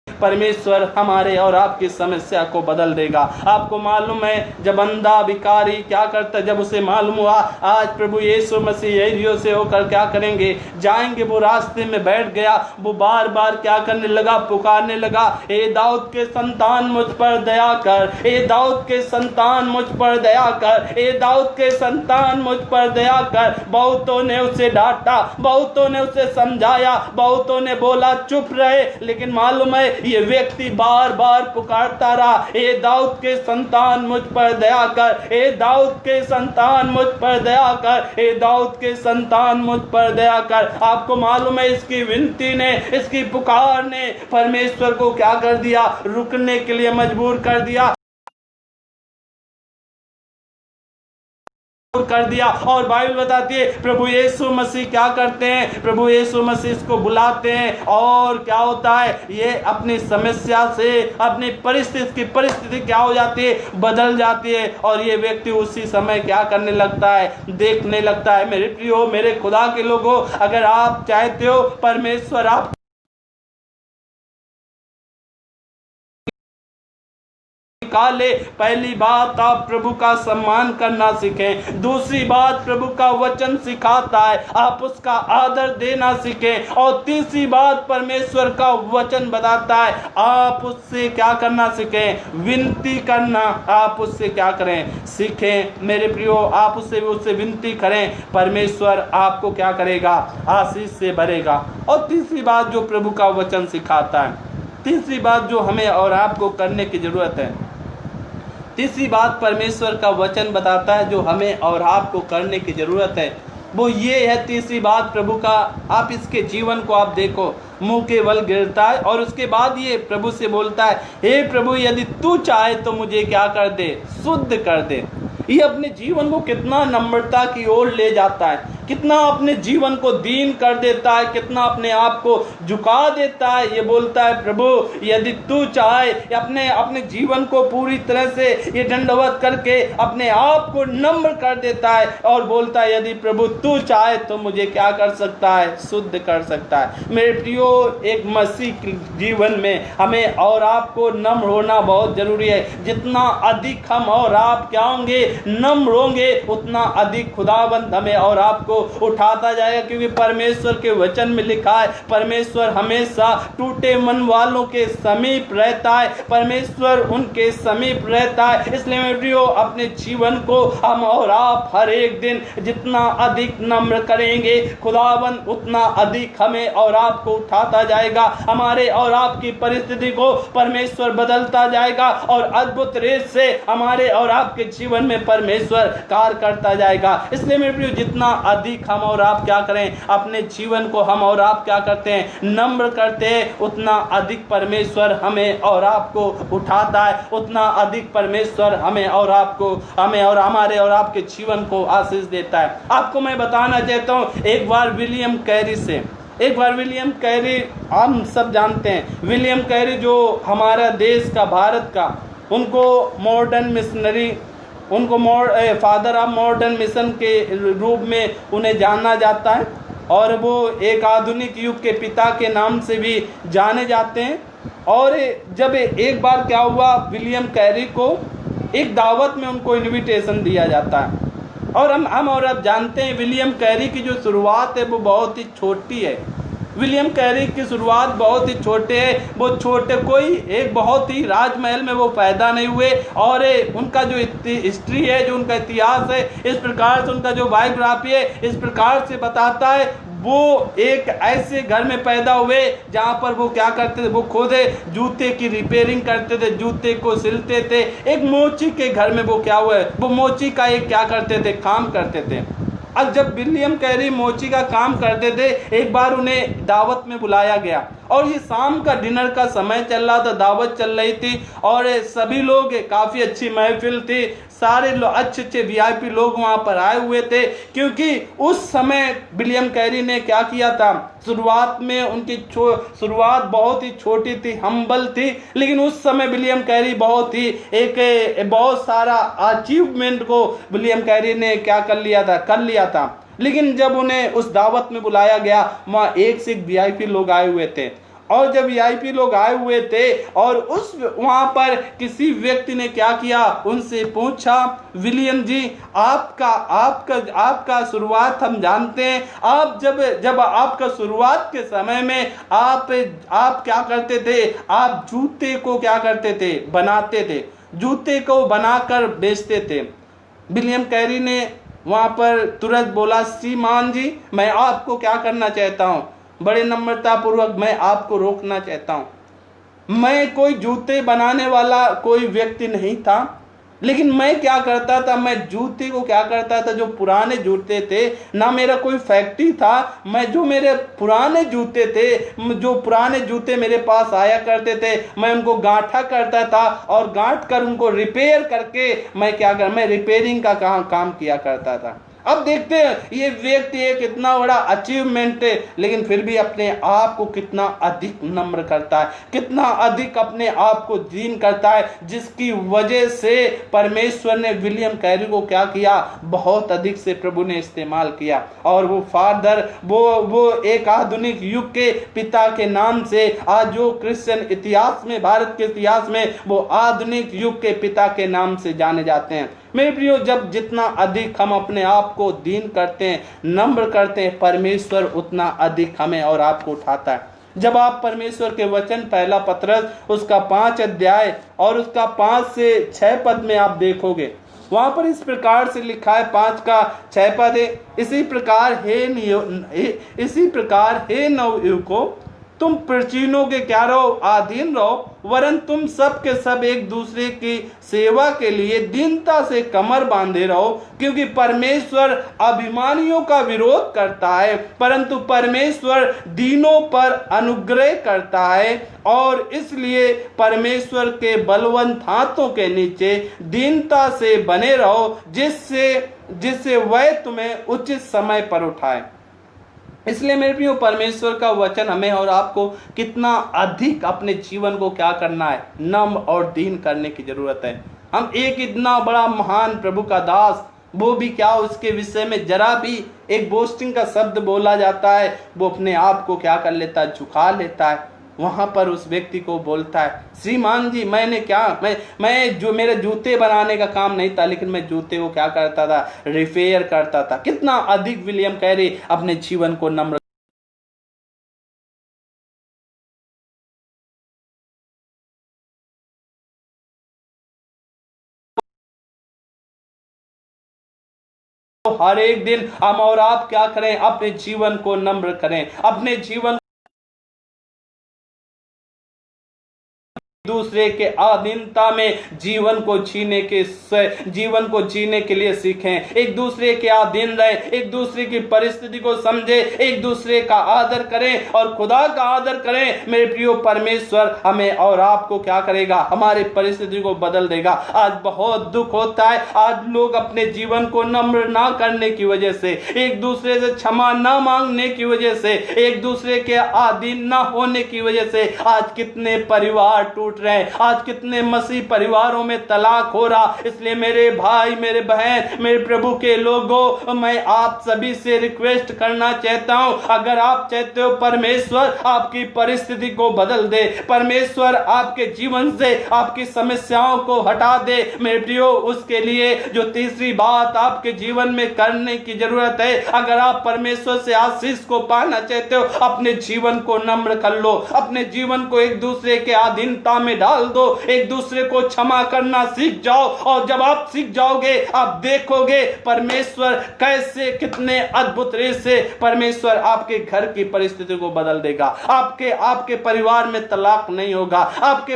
परमेश्वर हमारे और आपकी समस्या को बदल देगा। आपको मालूम है जब अंधा भिखारी क्या करता, जब उसे मालूम हुआ आज प्रभु यीशु मसीह यरीहो से होकर क्या करेंगे, जाएंगे, वो रास्ते में बैठ गया। वो बार बार क्या करने लगा, पुकारने लगा, ए दाऊद के संतान मुझ पर दया कर, ए दाऊद के संतान मुझ पर दया कर, ए दाऊद के संतान मुझ पर दया कर। बहुतों ने उसे डांटा, बहुतों ने उसे समझाया, बहुतों ने बोला चुप रहे, लेकिन मालूम है ये व्यक्ति बार बार पुकारता रहा, ए दाऊद के संतान मुझ पर दया कर, ए दाऊद के संतान मुझ पर दया कर, ए दाऊद के संतान मुझ पर दया कर। आपको मालूम है इसकी विनती ने, इसकी पुकार ने परमेश्वर को क्या कर दिया, रुकने के लिए मजबूर कर दिया और बाइबल बताती है प्रभु यीशु मसीह क्या करते हैं, प्रभु यीशु मसीह इसको बुलाते हैं और क्या होता है, ये अपनी समस्या से, अपनी परिस्थिति क्या हो जाती है, बदल जाती है। और ये व्यक्ति उसी समय क्या करने लगता है, देखने लगता है। मेरे प्रियो, मेरे खुदा के लोगों, अगर आप चाहते हो परमेश्वर आप ले, पहली बात आप प्रभु का सम्मान करना सीखें। दूसरी बात, प्रभु का वचन सिखाता है, आप उसका आदर देना सीखें। और तीसरी बात, परमेश्वर का वचन बताता है, आप उससे क्या करना सीखें, विनती करना आप उससे क्या करें, सीखें। मेरे प्रियो, आप उससे विनती करें, परमेश्वर आपको क्या करेगा, आशीष से भरेगा। और तीसरी बात जो प्रभु का वचन सिखाता है, तीसरी बात जो हमें और आपको करने की जरूरत है, तीसरी बात परमेश्वर का वचन बताता है जो हमें और आपको करने की जरूरत है, वो ये है तीसरी बात प्रभु का। आप इसके जीवन को आप देखो, मुंह के बल गिरता है और उसके बाद ये प्रभु से बोलता है, हे प्रभु यदि तू चाहे तो मुझे क्या कर दे, शुद्ध कर दे। ये अपने जीवन को कितना नम्रता की ओर ले जाता है, कितना अपने जीवन को दीन कर देता है, कितना अपने आप को झुका देता है। ये बोलता है प्रभु यदि तू चाहे, अपने जीवन को पूरी तरह से ये दंडवत करके अपने आप को नम्र कर देता है और बोलता है यदि प्रभु तू चाहे तो मुझे क्या कर सकता है, शुद्ध कर सकता है। मेरे प्रियो, एक मसीह के जीवन में हमें और आपको नम्र होना बहुत जरूरी है। जितना अधिक हम और आप क्या होंगे, नम्र होंगे, उतना अधिक खुदाबंद हमें और आपको आपको उठाता जाएगा, क्योंकि परमेश्वर के वचन में लिखा है परमेश्वर हमेशा टूटे मन वालों के समीप रहता है, परमेश्वर उनके समीप रहता है। इसलिए मेरे प्रियो, अपने जीवन को हम और आप हर एक दिन जितना अधिक नम्र करेंगे, खुदावन उतना अधिक हमें और आपको उठाता जाएगा। हमारे और आपकी परिस्थिति को परमेश्वर बदलता जाएगा और अद्भुत रेत से हमारे और आपके जीवन में परमेश्वर कार्य करता जाएगा। इसलिए मेरे प्रियो, जितना अधिक हम और आप क्या करें, अपने जीवन को हम और आप क्या करते हैं, नम्र करते हैं, उतना अधिक परमेश्वर हमें और आपको उठाता है, उतना अधिक परमेश्वर हमें और आपको, हमें और हमारे और आपके जीवन को आशीष देता है। आपको मैं बताना चाहता हूं, एक बार विलियम कैरी हम सब जानते हैं, विलियम कैरी जो हमारा देश का, भारत का, उनको मॉडर्न मिशनरी, उनको फादर ऑफ मॉडर्न मिशन के रूप में उन्हें जाना जाता है और वो एक आधुनिक युग के पिता के नाम से भी जाने जाते हैं। और जब एक बार क्या हुआ, विलियम कैरी को एक दावत में उनको इनविटेशन दिया जाता है और हम और अब जानते हैं विलियम कैरी की जो शुरुआत है वो बहुत ही छोटी है। विलियम कैरी की शुरुआत बहुत ही छोटे है, वो छोटे, कोई एक बहुत ही राजमहल में वो पैदा नहीं हुए और उनका जो हिस्ट्री है, जो उनका इतिहास है, इस प्रकार से उनका जो बायोग्राफी है इस प्रकार से बताता है, वो एक ऐसे घर में पैदा हुए जहाँ पर वो क्या करते थे, वो खुद जूते की रिपेयरिंग करते थे, जूते को सिलते थे। एक मोची के घर में वो क्या हुआ, वो मोची का एक क्या करते थे, काम करते थे। अब जब विलियम कैरी मोची का काम करते थे, एक बार उन्हें दावत में बुलाया गया और ये शाम का डिनर का समय चल रहा था, दावत चल रही थी और सभी लोग, काफ़ी अच्छी महफिल थी, सारे लोग अच्छे वीआईपी लोग वहाँ पर आए हुए थे, क्योंकि उस समय विलियम कैरी ने क्या किया था, शुरुआत में उनकी शुरुआत बहुत ही छोटी थी, हम्बल थी, लेकिन उस समय विलियम कैरी बहुत ही बहुत सारा अचीवमेंट को विलियम कैरी ने क्या कर लिया था। लेकिन जब उन्हें उस दावत में बुलाया गया, वहाँ एक से एक वीआईपी लोग आए हुए थे और जब वीआईपी लोग आए हुए थे और उस वहाँ पर किसी व्यक्ति ने क्या किया, उनसे पूछा, विलियम जी आपका शुरुआत हम जानते हैं, आप जब आपका शुरुआत के समय में आप क्या करते थे, आप जूते को क्या करते थे, बनाते थे, जूते को बनाकर बेचते थे। विलियम कैरी ने वहाँ पर तुरंत बोला, श्रीमान जी मैं आपको क्या करना चाहता हूँ, बड़े नम्रता पूर्वक मैं आपको रोकना चाहता हूँ। मैं कोई जूते बनाने वाला कोई व्यक्ति नहीं था, लेकिन मैं क्या करता था, मैं जूते को क्या करता था, जो पुराने जूते थे, ना मेरा कोई फैक्ट्री था, मैं जो मेरे पुराने जूते थे, जो पुराने जूते मेरे पास आया करते थे, मैं उनको गांठा करता था और गांठ कर उनको रिपेयर करके मैं रिपेयरिंग का काम किया करता था। अब देखते हैं ये व्यक्ति है कितना बड़ा अचीवमेंट है, लेकिन फिर भी अपने आप को कितना अधिक नम्र करता है, कितना अधिक अपने आप को दीन करता है, जिसकी वजह से परमेश्वर ने विलियम कैरी को क्या किया, बहुत अधिक से प्रभु ने इस्तेमाल किया और वो फादर, वो एक आधुनिक युग के पिता के नाम से आज जो क्रिश्चियन इतिहास में, भारत के इतिहास में वो आधुनिक युग के पिता के नाम से जाने जाते हैं। मेरे प्रियो, जब जितना अधिक हम अपने आप को दीन करते हैं, नम्र करते हैं, परमेश्वर उतना अधिक हमें और आपको उठाता है। जब आप परमेश्वर के वचन पहला पत्रस उसका 5 अध्याय और उसका 5 से 6 पद में आप देखोगे, वहां पर इस प्रकार से लिखा है, 5 का 6 पद है, इसी प्रकार हे नवयुवकों, तुम प्राचीनों के क्या रहो, अधीन रहो, वरन तुम सब के सब एक दूसरे की सेवा के लिए दीनता से कमर बांधे रहो, क्योंकि परमेश्वर अभिमानियों का विरोध करता है, परंतु परमेश्वर दीनों पर अनुग्रह करता है, और इसलिए परमेश्वर के बलवंत हाथों के नीचे दीनता से बने रहो, जिससे वह तुम्हें उचित समय पर उठाए। इसलिए मेरे प्रियो, परमेश्वर का वचन हमें और आपको कितना अधिक अपने जीवन को क्या करना है, नम्र और दीन करने की जरूरत है। हम एक इतना बड़ा महान प्रभु का दास, वो भी क्या, उसके विषय में जरा भी एक बोस्टिंग का शब्द बोला जाता है, वो अपने आप को क्या कर लेता है, झुका लेता है। वहां पर उस व्यक्ति को बोलता है, श्रीमान जी मैंने क्या, मैं जो मेरे जूते बनाने का काम नहीं था, लेकिन मैं जूते को क्या करता था, रिपेयर करता था। कितना अधिक विलियम कैरी अपने जीवन को नम्र हर एक दिन हम और आप क्या करें, अपने जीवन को नम्र करें, अपने जीवन दूसरे के अधीनता में जीवन को जीने के लिए सीखें। एक दूसरे के अधीन रहें, एक दूसरे की परिस्थिति को समझे, एक दूसरे का आदर करें और खुदा का आदर करें। मेरे प्रियो, परमेश्वर हमें और आपको क्या करेगा, हमारी परिस्थिति को बदल देगा। आज बहुत दुख होता है, आज लोग अपने जीवन को नम्र ना करने की वजह से, एक दूसरे से क्षमा ना मांगने की वजह से, एक दूसरे के अधीन ना होने की वजह से आज कितने परिवार टूट रहे हैं, आज कितने मसीह परिवारों में तलाक हो रहा। इसलिए मेरे भाई, मेरे बहन, मेरे प्रभु के लोगों, मैं आप सभी से रिक्वेस्ट करना चाहता हूं, अगर आप चाहते हो परमेश्वर आपकी परिस्थिति को बदल दे, परमेश्वर आपके जीवन से आपकी समस्याओं को हटा दे, मेरे प्रियो, उसके लिए जो तीसरी बात आपके जीवन में करने की जरूरत है, अगर आप परमेश्वर से आशीष को पाना चाहते हो, अपने जीवन को नम्र कर लो, अपने जीवन को एक दूसरे के अधीनता में डाल दो, एक दूसरे को क्षमा करना सीख जाओ। और जब आप सीख जाओगे, आप देखोगे परमेश्वर कैसे, कितने अद्भुत रीति से परमेश्वर आपके घर की परिस्थिति को बदल देगा। आपके परिवार में तलाक नहीं होगा, आपके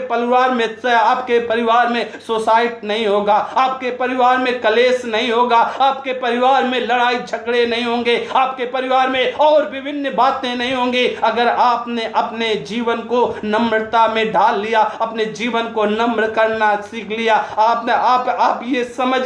परिवार में सुसाइड नहीं होगा, आपके परिवार में कलेश नहीं होगा, आपके परिवार में लड़ाई झगड़े नहीं होंगे, आपके परिवार में और विभिन्न बातें नहीं होंगी। अगर आपने अपने जीवन को नम्रता में ढाल लिया, अपने जीवन को नम्र करना सीख लिया, आप ये समझ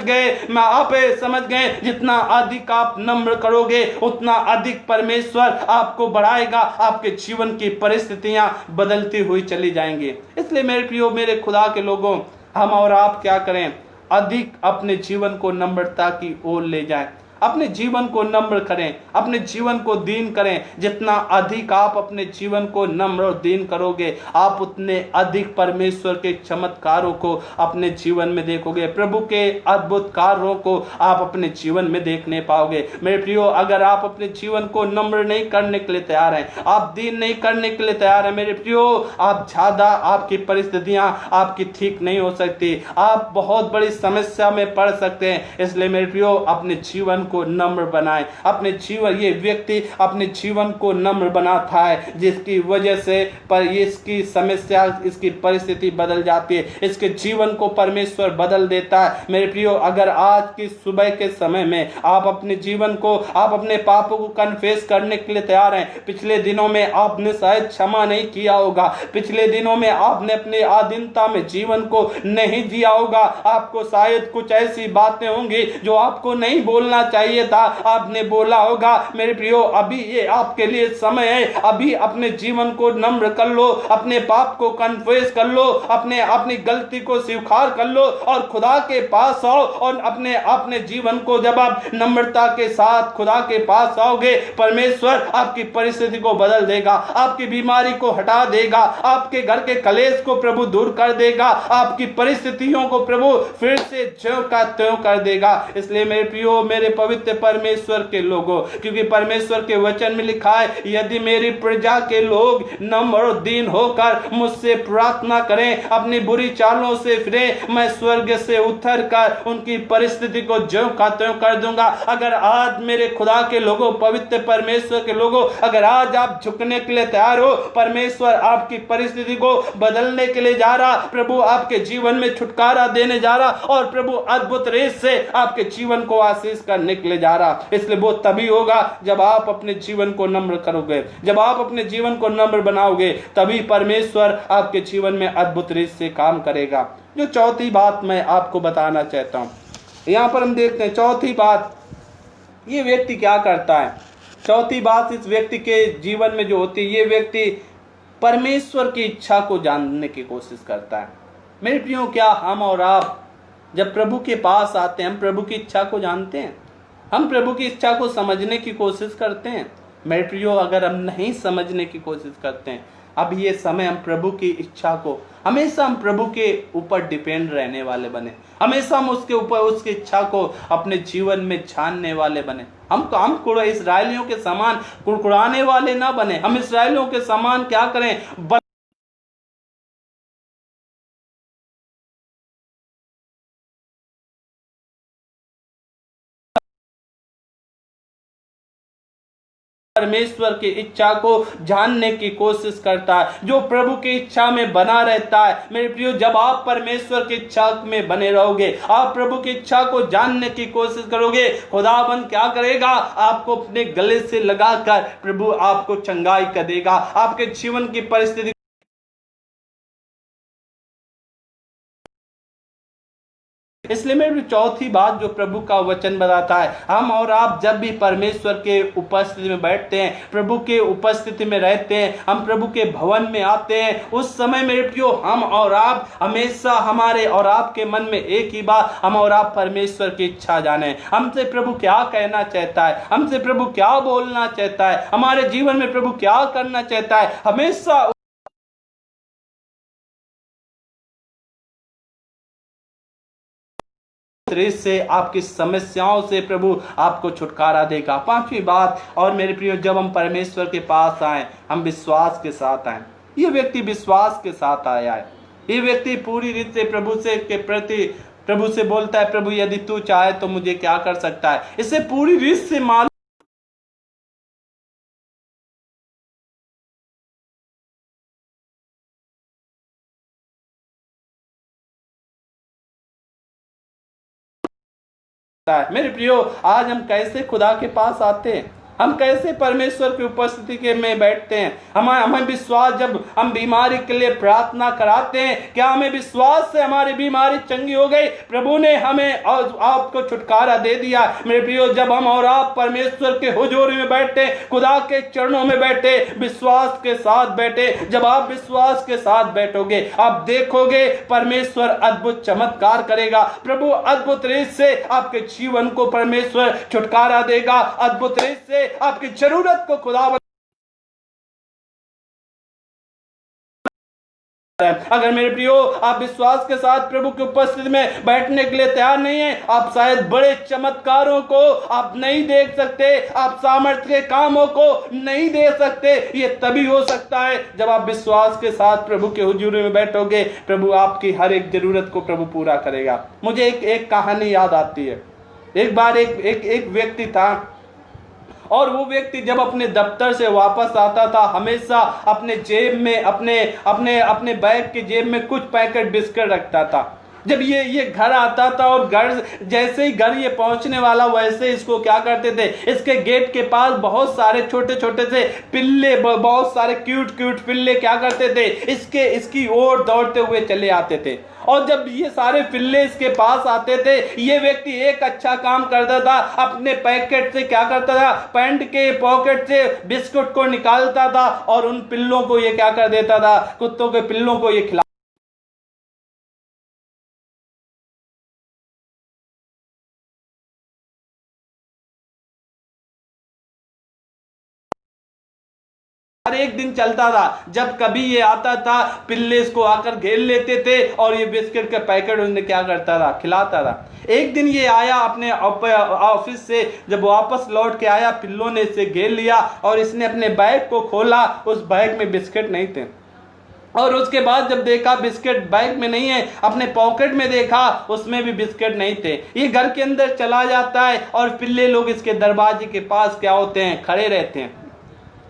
गए, जितना अधिक आप नम्र करोगे उतना अधिक परमेश्वर आपको बढ़ाएगा, आपके जीवन की परिस्थितियां बदलती हुई चली जाएंगी। इसलिए मेरे प्रियो, मेरे खुदा के लोगों, हम और आप क्या करें, अधिक अपने जीवन को नम्रता की ओर ले जाएं, अपने जीवन को नम्र करें, अपने जीवन को दीन करें। जितना अधिक आप अपने जीवन को नम्र और दीन करोगे, आप उतने अधिक परमेश्वर के चमत्कारों को अपने जीवन में देखोगे, प्रभु के अद्भुत कार्यों को आप अपने जीवन में देखने पाओगे। मेरे प्रियो, अगर आप अपने जीवन को नम्र नहीं करने के लिए तैयार हैं, आप दीन नहीं करने के लिए तैयार हैं, मेरे प्रियो, आप ज्यादा, आपकी परिस्थितियां आपकी ठीक नहीं हो सकती, आप बहुत बड़ी समस्या में पड़ सकते हैं। इसलिए मेरे प्रियो, अपने जीवन को नम्र बनाएं, अपने जीवन, ये व्यक्ति अपने जीवन को नम्र बनाता है, जिसकी वजह से पर इसकी समस्या, इसकी परिस्थिति बदल जाती है, इसके जीवन को परमेश्वर बदल देता है। मेरे प्रियो, अगर आज की सुबह के समय में आप अपने जीवन को, आप अपने पापों को कन्फेस करने के लिए तैयार हैं, पिछले दिनों में आपने शायद क्षमा नहीं किया होगा, पिछले दिनों में आपने अपने अधीनता में जीवन को नहीं जिया होगा, आपको शायद कुछ ऐसी बातें होंगी जो आपको नहीं बोलना चाहिए था, आपने बोला होगा। मेरे प्रियो, अभी ये आपके लिए समय है, अभी अपने जीवन को नम्र कर लो, अपने पाप को कन्फेस कर लो, अपनी गलती को स्वीकार कर लो और खुदा के पास आओ। और अपने जीवन को जब आप नम्रता के साथ खुदा के पास आओगे, परमेश्वर आपकी परिस्थिति को बदल देगा, आपकी बीमारी को हटा देगा, आपके घर के कलेश को प्रभु दूर कर देगा, आपकी परिस्थितियों को प्रभु फिर से ज्यों का त्यों कर देगा। इसलिए मेरे प्रियो, मेरे पवित्र परमेश्वर के लोगों, क्योंकि परमेश्वर के वचन में लिखा है, यदि मेरी प्रजा के लोग नम्र और दीन होकर मुझसे प्रार्थना करें, अपनी बुरी चालों से फिरें, मैं स्वर्ग से उतर कर उनकी परिस्थिति को ज्यों का त्यों कर दूंगा। अगर आज मेरे खुदा के लोगों, पवित्र परमेश्वर के लोगों, अगर आज आप झुकने के लिए तैयार हो, परमेश्वर आपकी परिस्थिति को बदलने के लिए जा रहा, प्रभु आपके जीवन में छुटकारा देने जा रहा और प्रभु अद्भुत रीति से आपके जीवन को आशीष करने के लिए जा रहा। इसलिए वो तभी होगा जब आप अपने जीवन को नम्र करोगे, जब आप अपने जीवन को नम्र बनाओगे, तभी परमेश्वर आपके जीवन में अद्भुत रीति से काम करेगा। जो चौथी बात मैं आपको बताना चाहता हूं, यहां पर हम देखते हैं चौथी बात, ये व्यक्ति क्या करता है। चौथी बात इस व्यक्ति के जीवन में जो होती है, ये व्यक्ति परमेश्वर की इच्छा को जानने की कोशिश करता है। मेरे प्रियो, क्या हम और आप जब प्रभु के पास आते हैं, हम प्रभु की इच्छा को जानते हैं, हम प्रभु की इच्छा को समझने की कोशिश करते हैं? मेरे प्रियो, अगर हम नहीं समझने की कोशिश करते हैं, अब ये समय हम प्रभु की इच्छा को, हमेशा हम प्रभु के ऊपर डिपेंड रहने वाले बने, हमेशा हम उसके ऊपर उसकी इच्छा को अपने जीवन में जानने वाले बने। हम इसराइलियों के समान कुड़कुड़ाने वाले ना बने। हम इसराइलियों के समान क्या करें, परमेश्वर की इच्छा को जानने की कोशिश करता है, जो प्रभु की इच्छा में बना रहता है। मेरे प्रियो, जब आप परमेश्वर की इच्छा में बने रहोगे, आप प्रभु की इच्छा को जानने की कोशिश करोगे, खुदाबंद क्या करेगा, आपको अपने गले से लगाकर प्रभु आपको चंगाई कर देगा, आपके जीवन की परिस्थिति। इसलिए मेरी चौथी बात जो प्रभु का वचन बताता है, हम और आप जब भी परमेश्वर के उपस्थिति में बैठते हैं, प्रभु के उपस्थिति में रहते हैं, हम प्रभु के भवन में आते हैं, उस समय मेरे प्रियो हम और आप हमेशा, हमारे और आपके मन में एक ही बात, हम और आप परमेश्वर की इच्छा जाने, हमसे प्रभु क्या कहना चाहता है, हमसे प्रभु क्या बोलना चाहता है, हमारे जीवन में प्रभु क्या करना चाहता है। हमेशा से आपकी समस्याओं से प्रभु आपको छुटकारा देगा। पांचवी बात, और मेरे प्रियो, जब हम परमेश्वर के पास आए, हम विश्वास के साथ आए। ये व्यक्ति विश्वास के साथ आया है। ये व्यक्ति पूरी रीत से प्रभु से के प्रति प्रभु से बोलता है, प्रभु यदि तू चाहे तो मुझे क्या कर सकता है। इसे पूरी रीत से मालूम है। मेरे प्रियो, आज हम कैसे खुदा के पास आते हैं, हम कैसे परमेश्वर की उपस्थिति के में बैठते हैं। हमें विश्वास, जब हम बीमारी के लिए प्रार्थना कराते हैं, क्या हमें विश्वास से हमारी बीमारी चंगी हो गई, प्रभु ने हमें और आपको छुटकारा दे दिया। मेरे प्रियो, जब हम और आप परमेश्वर के हुजूरी में बैठे, खुदा के चरणों में बैठे, विश्वास के साथ बैठे, जब आप विश्वास के साथ बैठोगे, आप देखोगे परमेश्वर अद्भुत चमत्कार करेगा। प्रभु अद्भुत रीत से आपके जीवन को परमेश्वर छुटकारा देगा, अद्भुत रीत से आपकी जरूरत को खुदा। अगर मेरे प्रियो आप विश्वास के साथ प्रभु की उपस्थिति में बैठने के लिए तैयार नहीं है, आप शायद बड़े चमत्कारों को आप नहीं देख सकते, आप सामर्थ्य के कामों को नहीं देख सकते। ये तभी हो सकता है जब आप विश्वास के साथ प्रभु के हुजूरी में बैठोगे। प्रभु आपकी हर एक जरूरत को प्रभु पूरा करेगा। मुझे एक कहानी याद आती है। एक बार एक व्यक्ति था, और वो व्यक्ति जब अपने दफ्तर से वापस आता था, हमेशा अपने जेब में, अपने बैग के जेब में कुछ पैकेट बिस्किट रखता था। जब ये घर आता था, और घर जैसे ही घर ये पहुंचने वाला, वैसे इसको क्या करते थे, इसके गेट के पास बहुत सारे छोटे छोटे से पिल्ले, बहुत सारे क्यूट पिल्ले क्या करते थे, इसकी ओर दौड़ते हुए चले आते थे। और जब ये सारे पिल्ले इसके पास आते थे, ये व्यक्ति एक अच्छा काम करता था, अपने पैकेट से क्या करता था, पैंट के पॉकेट से बिस्कुट को निकालता था, और उन पिल्लों को ये क्या कर देता था, कुत्तों के पिल्लों को ये खिला। हर एक दिन चलता था, जब कभी ये आता था, पिल्ले इसको आकर घेर लेते थे, और ये बिस्किट के पैकेट उन्हें क्या करता था, खिलाता था। एक दिन ये आया अपने ऑफिस से, जब वापस लौट के आया, पिल्लों ने इसे घेर लिया, और इसने अपने बैग को खोला, उस बैग में बिस्किट नहीं थे। और उसके बाद जब देखा बिस्किट बैग में नहीं है, अपने पॉकेट में देखा, उसमें भी बिस्किट नहीं थे। ये घर के अंदर चला जाता है, और पिल्ले लोग इसके दरवाजे के पास क्या होते हैं, खड़े रहते हैं।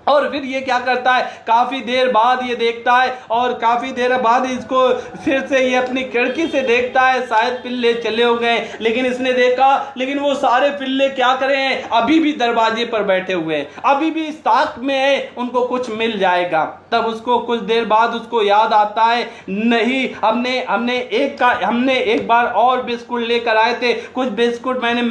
और फिर ये क्या करता है, काफी देर बाद ये देखता है, और काफी देर बाद इसको फिर से ये अपनी खिड़की से देखता है, शायद पिल्ले चले हो गए। लेकिन इसने देखा, लेकिन वो सारे पिल्ले क्या करे हैं, अभी भी दरवाजे पर बैठे हुए हैं, अभी भी इस ताक में है, उनको कुछ मिल जाएगा। तब उसको कुछ देर बाद उसको याद आता है, नहीं, हमने एक बार और बिस्कुट लेकर आए थे, कुछ बिस्कुट मैंने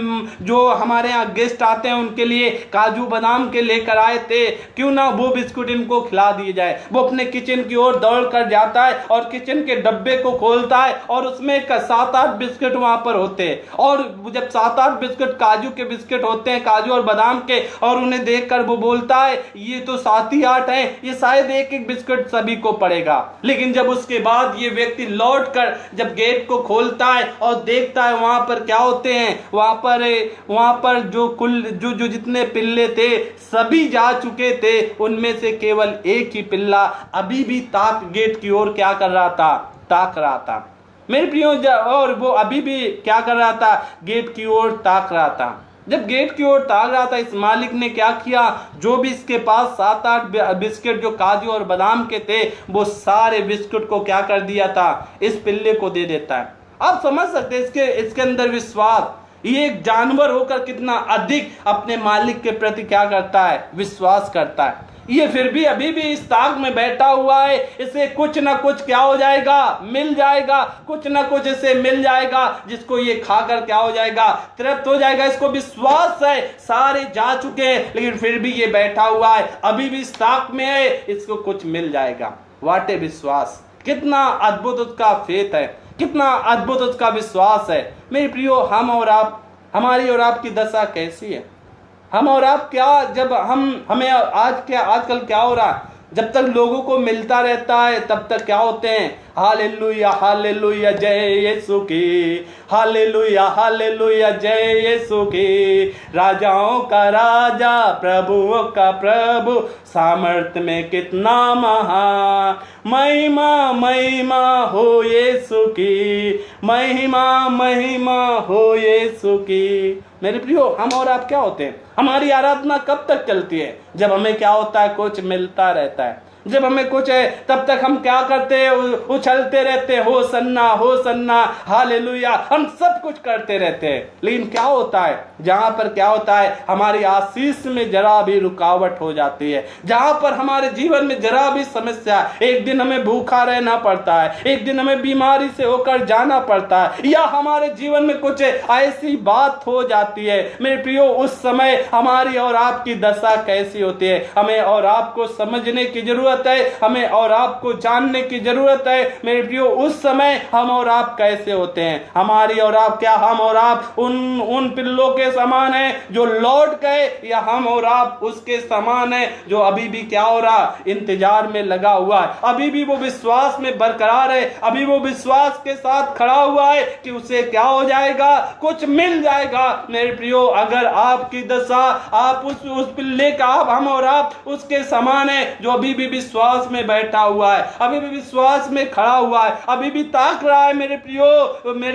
जो हमारे यहाँ गेस्ट आते हैं उनके लिए काजू बादाम के लेकर आए थे, क्यों ना वो बिस्कुट इनको खिला दिए जाए। वो अपने किचन की ओर दौड़ कर जाता है और किचन के डब्बे को खोलता है और उसमें 7-8 बिस्कुट वहां पर होते हैं। और जब 7-8 बिस्कुट काजू के बिस्कुट होते हैं, काजू और बादाम के, और उन्हें देखकर वो बोलता है ये तो 7 ही 8 हैं, ये शायद एक एक बिस्कुट सभी को पड़ेगा। लेकिन जब उसके बाद ये व्यक्ति लौट कर जब गेट को खोलता है और देखता है वहां पर क्या होते हैं, वहां पर जो जितने पिल्ले थे सभी जा चुके थे। उनमें से केवल एक ही पिल्ला अभी भी गेट की ओर क्या कर रहा था, ताक रहा था मेरे प्रियो। और वो अभी भी क्या कर रहा था, गेट की ओर ताक रहा था। जब गेट की ओर ताक रहा था, इस मालिक ने क्या किया, जो भी इसके पास 7-8 बिस्किट जो काजू और बादाम के थे, वो सारे बिस्कुट को क्या कर दिया था, इस पिल्ले को दे देता है। आप समझ सकते हैं इसके अंदर विश्वास, ये एक जानवर होकर कितना अधिक अपने मालिक के प्रति क्या करता है, विश्वास करता है। ये फिर भी अभी भी इस ताक में बैठा हुआ है, इसे कुछ ना कुछ क्या हो जाएगा, मिल जाएगा, कुछ ना कुछ इसे मिल जाएगा जिसको ये खाकर क्या हो जाएगा, तृप्त हो जाएगा। इसको विश्वास है सारे जा चुके हैं, लेकिन फिर भी ये बैठा हुआ है, अभी भी इस ताक में है, इसको कुछ मिल जाएगा। वाटे विश्वास, कितना अद्भुत उसका फेथ है, कितना अद्भुत उसका विश्वास है। मेरे प्रियो, हम और आप, हमारी और आपकी दशा कैसी है? हम और आप क्या, जब हमें आजकल क्या हो रहा है, जब तक लोगों को मिलता रहता है तब तक क्या होते हैं, हालेलुया हालेलुया जय यीशु की, हालेलुया हालेलुया जय यीशु की, राजाओं का राजा प्रभुओं का प्रभु, सामर्थ्य में कितना महान, महिमा महिमा हो यीशु की, महिमा महिमा हो यीशु की। मेरे प्रियो, हम और आप क्या होते हैं, हमारी आराधना कब तक चलती है? जब हमें क्या होता है, कुछ मिलता रहता है। जब हमें कुछ है तब तक हम क्या करते हैं, उछलते रहते हैं, हो सन्ना हालेलुया, हम सब कुछ करते रहते हैं। लेकिन क्या होता है, जहां पर क्या होता है, हमारी आशीष में जरा भी रुकावट हो जाती है, जहां पर हमारे जीवन में जरा भी समस्या, एक दिन हमें भूखा रहना पड़ता है, एक दिन हमें बीमारी से होकर जाना पड़ता है, या हमारे जीवन में कुछ ऐसी बात हो जाती है, मेरे प्रियो, उस समय हमारी और आपकी दशा कैसी होती है, हमें और आपको समझने की जरूरत है, हमें और आपको जानने की जरूरत है। मेरे प्रियो, उस समय हम और आप कैसे होते हैं? हमारी और आप, क्या हम और आप उन पिल्लों के समान है जो लौट गए, या हम और आप उसके समान है जो अभी भी क्या हो रहा, इंतजार में लगा हुआ है, अभी भी वो विश्वास में बरकरार है, अभी वो विश्वास के साथ खड़ा हुआ है कि उसे क्या हो जाएगा, कुछ मिल जाएगा। मेरे प्रियो, अगर आपकी दशा, आप उस पिल्ले का, हम और आप उसके समान है जो अभी भी विश्वास में बैठा हुआ है, अभी भी विश्वास में खड़ा हुआ है, अभी भी ताक रहा है, मेरे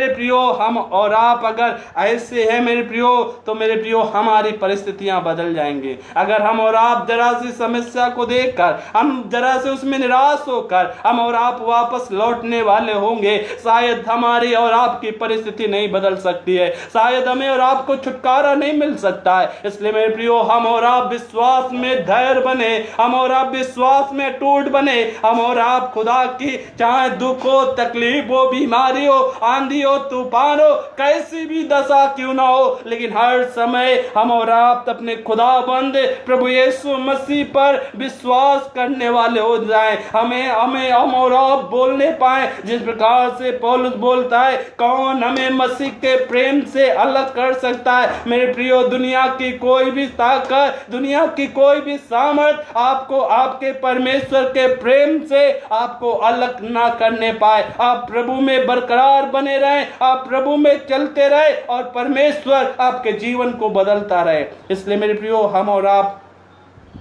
प्रियो, हम और आप अगर ऐसे हैं मेरे प्रियो, तो मेरे प्रियो हमारी परिस्थितियां बदल जाएंगे। अगर हम और आप जरा सी समस्या को देखकर, हम जरा से उसमें निराश होकर हम और आप वापस लौटने वाले होंगे, शायद हमारी और आपकी परिस्थिति नहीं बदल सकती है, शायद हमें और आपको छुटकारा नहीं मिल सकता है। इसलिए मेरे प्रियो, हम और आप विश्वास में धैर्य बने, हम और आप विश्वास में टूट बने, हम और आप खुदा की, चाहे दुख हो, तकलीफ हो, बीमारी हो, आंधी हो, तूफान हो, कैसी भी दशा क्यों ना हो, लेकिन हर समय हम और आप अपने खुदाबंद प्रभु यीशु मसीह पर विश्वास करने वाले हो जाएं। हम और आप बोलने पाए जिस प्रकार से पौलुस बोलता है, कौन हमें मसीह के प्रेम से अलग कर सकता है? मेरे प्रियो, दुनिया की कोई भी ताकत, दुनिया की कोई भी सामर्थ आपको आपके परमेश्वर के प्रेम से आपको अलग ना करने पाए। आप प्रभु में बरकरार बने रहें, आप प्रभु में चलते रहे और परमेश्वर आपके जीवन को बदलता रहे। इसलिए मेरे प्रियो, हम और आप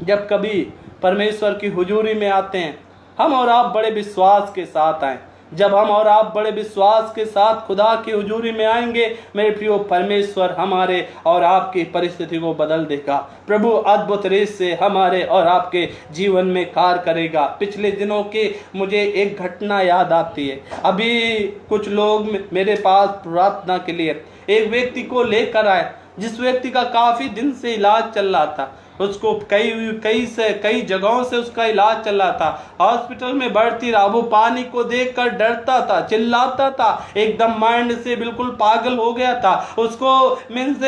जब कभी परमेश्वर की हुजूरी में आते हैं, हम और आप बड़े विश्वास के साथ आए। जब हम और आप बड़े विश्वास के साथ खुदा की हुजूरी में आएंगे, मेरे प्रियो, परमेश्वर हमारे और आपकी परिस्थिति को बदल देगा। प्रभु अद्भुत रीत से हमारे और आपके जीवन में कार्य करेगा। पिछले दिनों की मुझे एक घटना याद आती है। अभी कुछ लोग मेरे पास प्रार्थना के लिए एक व्यक्ति को लेकर आए, जिस व्यक्ति का काफी दिन से इलाज चल रहा था। उसको कई जगहों से उसका इलाज चल रहा था, हॉस्पिटल में भर्ती रहा। वो पानी को देखकर डरता था, चिल्लाता था, एकदम माइंड से बिल्कुल पागल हो गया था। उसको मीन्स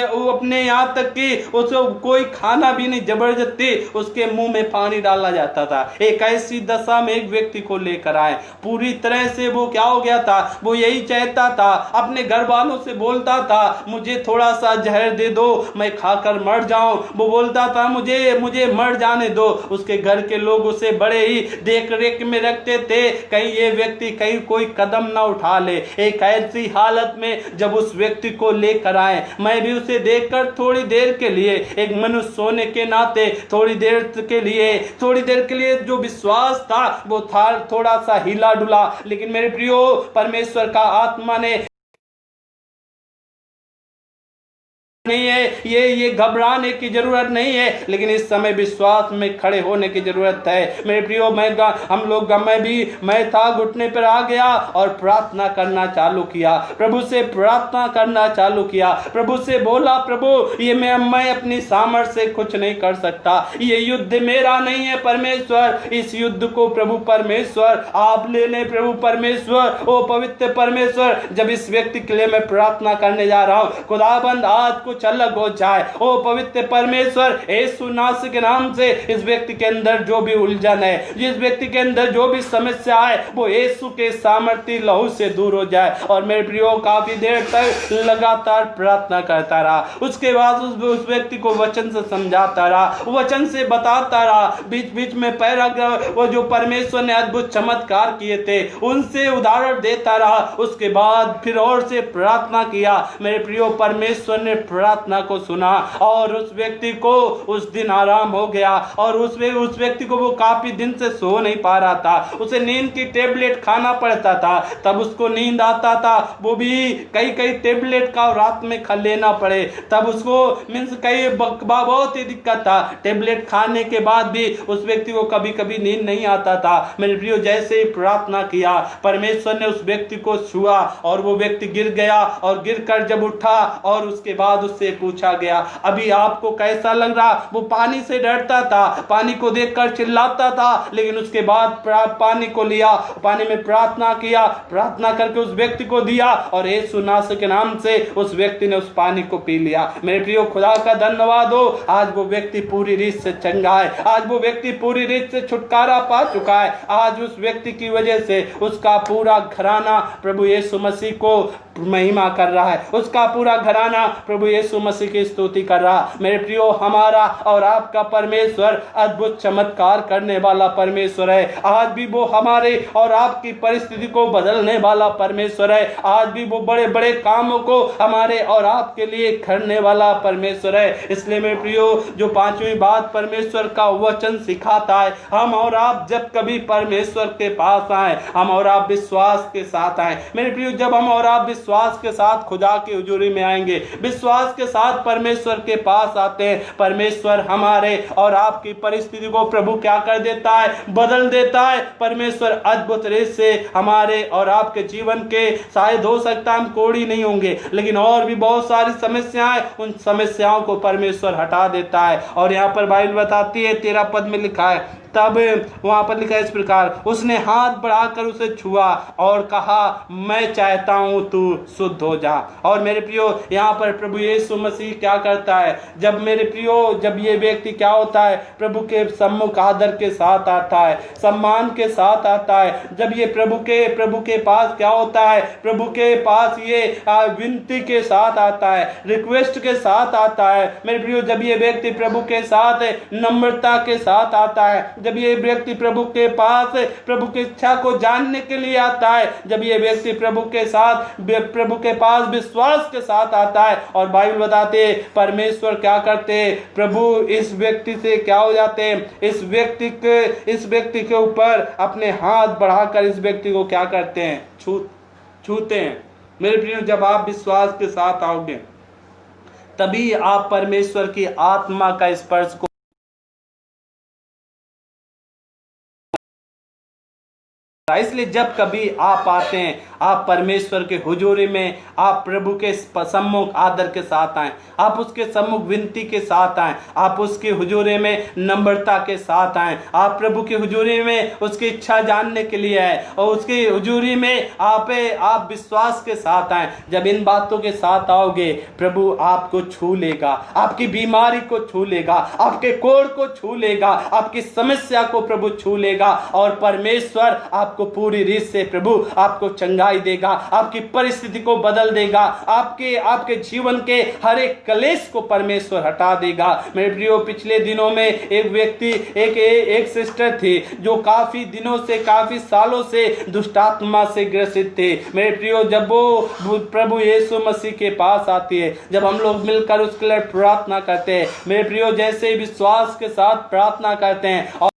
वो अपने यहाँ तक कि उसको कोई खाना भी नहीं, जबरदस्ती उसके मुंह में पानी डाला जाता था। एक ऐसी दशा में एक व्यक्ति को लेकर आए, पूरी तरह से वो क्या हो गया था, वो यही चाहता था, अपने घर वालों से बोलता था मुझे थोड़ा सा जहर दे दो, मैं खाकर मर जाऊं। वो बोलता था मुझे मर जाने दो। उसके घर के लोग उसे बड़े ही देख रेख में रखते थे, कहीं ये व्यक्ति कहीं कोई कदम ना उठा ले। एक ऐसी हालत में जब उस व्यक्ति को लेकर आए, मैं भी उसे देखकर थोड़ी देर के लिए, एक मनुष्य होने के नाते थोड़ी देर के लिए जो विश्वास था वो था थोड़ा सा हिला डुला। लेकिन मेरे प्रियो, परमेश्वर का आत्मा ने नहीं है, ये घबराने की जरूरत नहीं है, लेकिन इस समय विश्वास में खड़े होने की जरूरत है। मेरे प्रियो, मैं था घुटने पर आ गया और प्रार्थना करना चालू किया, प्रभु से प्रार्थना करना चालू किया, प्रभु से बोला प्रभु ये मैं अपनी सामर्थ्य से कुछ नहीं कर सकता, ये युद्ध मेरा नहीं है परमेश्वर, इस युद्ध को प्रभु परमेश्वर आप ले लें। प्रभु परमेश्वर, ओ पवित्र परमेश्वर, जब इस व्यक्ति के लिए मैं प्रार्थना करने जा रहा हूँ, खुदाबंद आज कुछ अलग हो जाए। ओ पवित्र परमेश्वर, यीशु नासरी के नाम से इस व्यक्ति के अंदर जो भी उलझन है, जिस व्यक्ति के अंदर जो भी समस्या है, वो यीशु के सामर्थ्य लहू से दूर हो जाए। और मेरे प्रियो, काफी देर तक लगातार प्रार्थना करता रहा। उसके बाद उस व्यक्ति को वचन से समझाता रहा, वचन से बताता रहा, बीच बीच में पैराग्राफ वो जो परमेश्वर ने अद्भुत चमत्कार किए थे उनसे उदाहरण देता रहा। उसके बाद फिर और से प्रार्थना किया। मेरे प्रियो, परमेश्वर ने प्रार्थना को सुना और उस व्यक्ति को उस दिन आराम हो गया। और उस व्यक्ति को, वो काफी दिन से सो नहीं पा रहा था, उसे नींद की टेबलेट खाना पड़ता था, तब उसको नींद आता था, वो भी कई टेबलेट का रात में खा लेना पड़े, तब उसको मीन्स बहुत ही दिक्कत था। टेबलेट खाने के बाद भी उस व्यक्ति को कभी कभी नींद नहीं आता था। मेरे प्रियो, जैसे ही प्रार्थना किया, परमेश्वर ने उस व्यक्ति को छुआ और वो व्यक्ति गिर गया, और गिरकर जब उठा और उसके बाद उससे पूछा गया अभी आपको कैसा लग रहा। वो पानी से डरता था, पानी को देखकर चिल्लाता था, लेकिन उसके बाद पानी को लिया, पानी में प्रार्थना किया, प्रार्थना करके उस व्यक्ति को दिया और यीशु नासरी के नाम से उस व्यक्ति ने उस पानी को पी लिया। मेरे प्रियो, खुदा का धन्यवाद हो, आज वो व्यक्ति पूरी रीत से चंगा है, आज वो व्यक्ति पूरी रीत से छुटकारा पा चुका है। आज उस व्यक्ति की वजह से उसका पूरा घराना प्रभु यीशु मसीह को महिमा कर रहा है, उसका पूरा घराना प्रभु यीशु मसीह की स्तुति कर रहा। मेरे प्रियो, हमारा और आपका परमेश्वर अद्भुत चमत्कार करने वाला परमेश्वर है। आज भी वो हमारे और आपकी परिस्थिति को बदलने वाला परमेश्वर है। आज भी वो बड़े बड़े कामों को हमारे और आपके लिए करने वाला परमेश्वर है। इसलिए मेरे प्रियो, जो पांचवी बात परमेश्वर का वचन सिखाता है, हम और आप जब कभी परमेश्वर के पास आए, हम और आप विश्वास के साथ आए। मेरे प्रियो, जब हम और आप विश्वास के साथ खुदा की हुजूरी में आएंगे, विश्वास के साथ परमेश्वर के पास आते हैं, परमेश्वर हमारे और आपकी परिस्थिति को प्रभु क्या कर देता है, बदल देता है। परमेश्वर अद्भुत रीत से हमारे और आपके जीवन के, शायद हो सकता है हम कोढ़ी नहीं होंगे, लेकिन और भी बहुत सारी समस्याएं, उन समस्याओं को परमेश्वर हटा देता है। और यहाँ पर बाइबल बताती है, 13 पद में लिखा है, तब वहां पर लिखा है इस प्रकार, उसने हाथ बढ़ाकर उसे छुआ और कहा मैं चाहता हूं तू शुद्ध हो जा। और मेरे प्रियो, यहाँ पर प्रभु यीशु मसीह क्या करता है, जब मेरे प्रियो, जब ये व्यक्ति क्या होता है, प्रभु के सम्मुख आदर के साथ आता है, सम्मान के साथ आता है, जब ये प्रभु के पास क्या होता है, प्रभु के पास ये विनती के साथ आता है, रिक्वेस्ट के साथ आता है। मेरे प्रियो, जब ये व्यक्ति प्रभु के साथ नम्रता के साथ आता है, जब ये व्यक्ति प्रभु के पास प्रभु की इच्छा को जानने के लिए आता है, जब ये व्यक्ति प्रभु के पास विश्वास के साथ आता है, और बाइबल बताते हैं परमेश्वर क्या करते हैं, प्रभु इस व्यक्ति से क्या हो जाते हैं, इस व्यक्ति के ऊपर अपने हाथ बढ़ाकर इस व्यक्ति को क्या करते हैं, छूते हैं। मेरे प्रिय, जब आप विश्वास के साथ आओगे तभी आप परमेश्वर की आत्मा का स्पर्श को इसलिए जब कभी आप आते हैं, आप परमेश्वर के हुजूरी में, आप प्रभु के सम्मुख आदर के साथ आए, आप उसके सम्मुख विनती के साथ आए, आप उसके हुजूरी में नम्रता के साथ आए, आप प्रभु के हुजूरी में उसकी इच्छा जानने के लिए आए, और उसके हुजूरी में आप विश्वास के साथ आए। जब इन बातों के साथ आओगे, प्रभु आपको छू लेगा, आपकी बीमारी को छू लेगा, आपके कोढ़ को छू लेगा, आपकी समस्या को प्रभु छू लेगा, और परमेश्वर आपको पूरी रीत से प्रभु आपको चंगाई देगा, आपकी परिस्थिति को बदल देगा, आपके जीवन के हर एक कलेश को परमेश्वर हटा देगा। मेरे प्रियो, पिछले दिनों में एक व्यक्ति, एक सिस्टर थी जो काफी दिनों से, काफी सालों से दुष्टात्मा से ग्रसित थे। मेरे प्रियो, जब वो प्रभु यीशु मसीह के पास आती है, जब हम लोग मिलकर उसके लिए प्रार्थना करते हैं, मेरे प्रियो, जैसे विश्वास के साथ प्रार्थना करते हैं,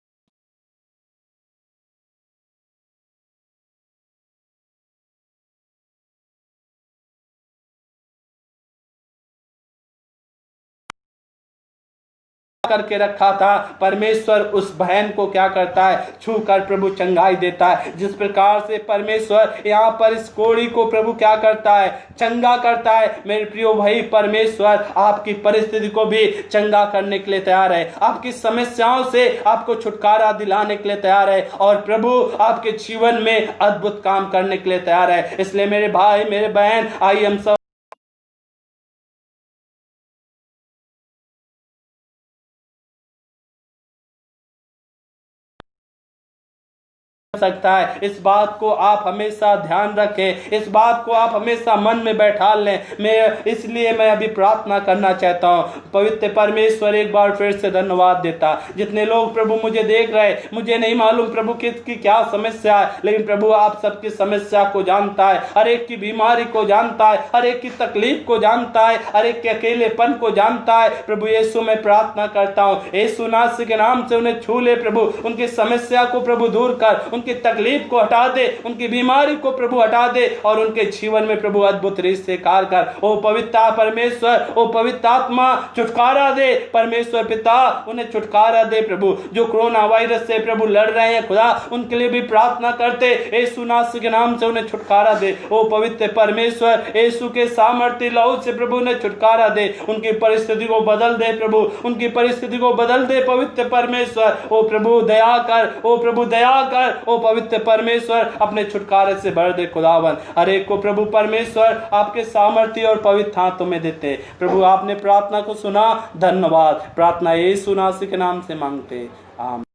करके रखा था, परमेश्वर उस बहन को क्या करता है, छू कर प्रभु चंगाई देता है। जिस प्रकार से परमेश्वर यहाँ पर इस कोढ़ी को प्रभु क्या करता है, चंगा करता है। मेरे प्रियो भाई, परमेश्वर आपकी परिस्थिति को भी चंगा करने के लिए तैयार है, आपकी समस्याओं से आपको छुटकारा दिलाने के लिए तैयार है, और प्रभु आपके जीवन में अद्भुत काम करने के लिए तैयार है। इसलिए मेरे भाई, मेरे बहन, आइए हम सब सकता है। इस बात को आप हमेशा ध्यान रखें, इस बात को आप हमेशा मन में बैठा लें। इसलिए मैं अभी प्रार्थना करना चाहता हूँ। पवित्र परमेश्वर, एक बार फिर से धन्यवाद देता। जितने लोग प्रभु मुझे देख रहे, मुझे नहीं मालूम प्रभु किसकी क्या समस्या है, लेकिन प्रभु आप सबकी समस्या को जानता है, हर एक की बीमारी को जानता है, हर एक की तकलीफ को जानता है, हर एक के अकेलेपन को जानता है। प्रभु यीशु, मैं प्रार्थना करता हूँ, यीशु नासरी के नाम से उन्हें छू ले प्रभु, उनकी समस्या को प्रभु दूर कर, उनकी तकलीफ को हटा दे, उनकी बीमारी को प्रभु हटा दे, और उनके जीवन में प्रभु अद्भुत रीत से कार्य कर। ओ पवित्र परमेश्वर, ओ पवित्र आत्मा, छुटकारा दे परमेश्वर पिता, उन्हें छुटकारा दे प्रभु। जो कोरोना वायरस से प्रभु लड़ रहे हैं खुदा, उनके लिए भी प्रार्थना करते, यीशु नासरी के नाम से उन्हें छुटकारा दे। ओ पवित्र परमेश्वर, यीशु के सामर्थ्य लहू से प्रभु उन्हें छुटकारा दे, उनकी परिस्थिति को बदल दे प्रभु, उनकी परिस्थिति को बदल दे पवित्र परमेश्वर। ओ प्रभु दया कर, ओ प्रभु दया कर, ओ पवित्र परमेश्वर, अपने छुटकारे से भर दे खुदावन। हर एक को प्रभु परमेश्वर आपके सामर्थ्य और पवित्र हाथों में देते। प्रभु आपने प्रार्थना को सुना, धन्यवाद। प्रार्थना यीशु नासरी के नाम से मांगते, आमीन।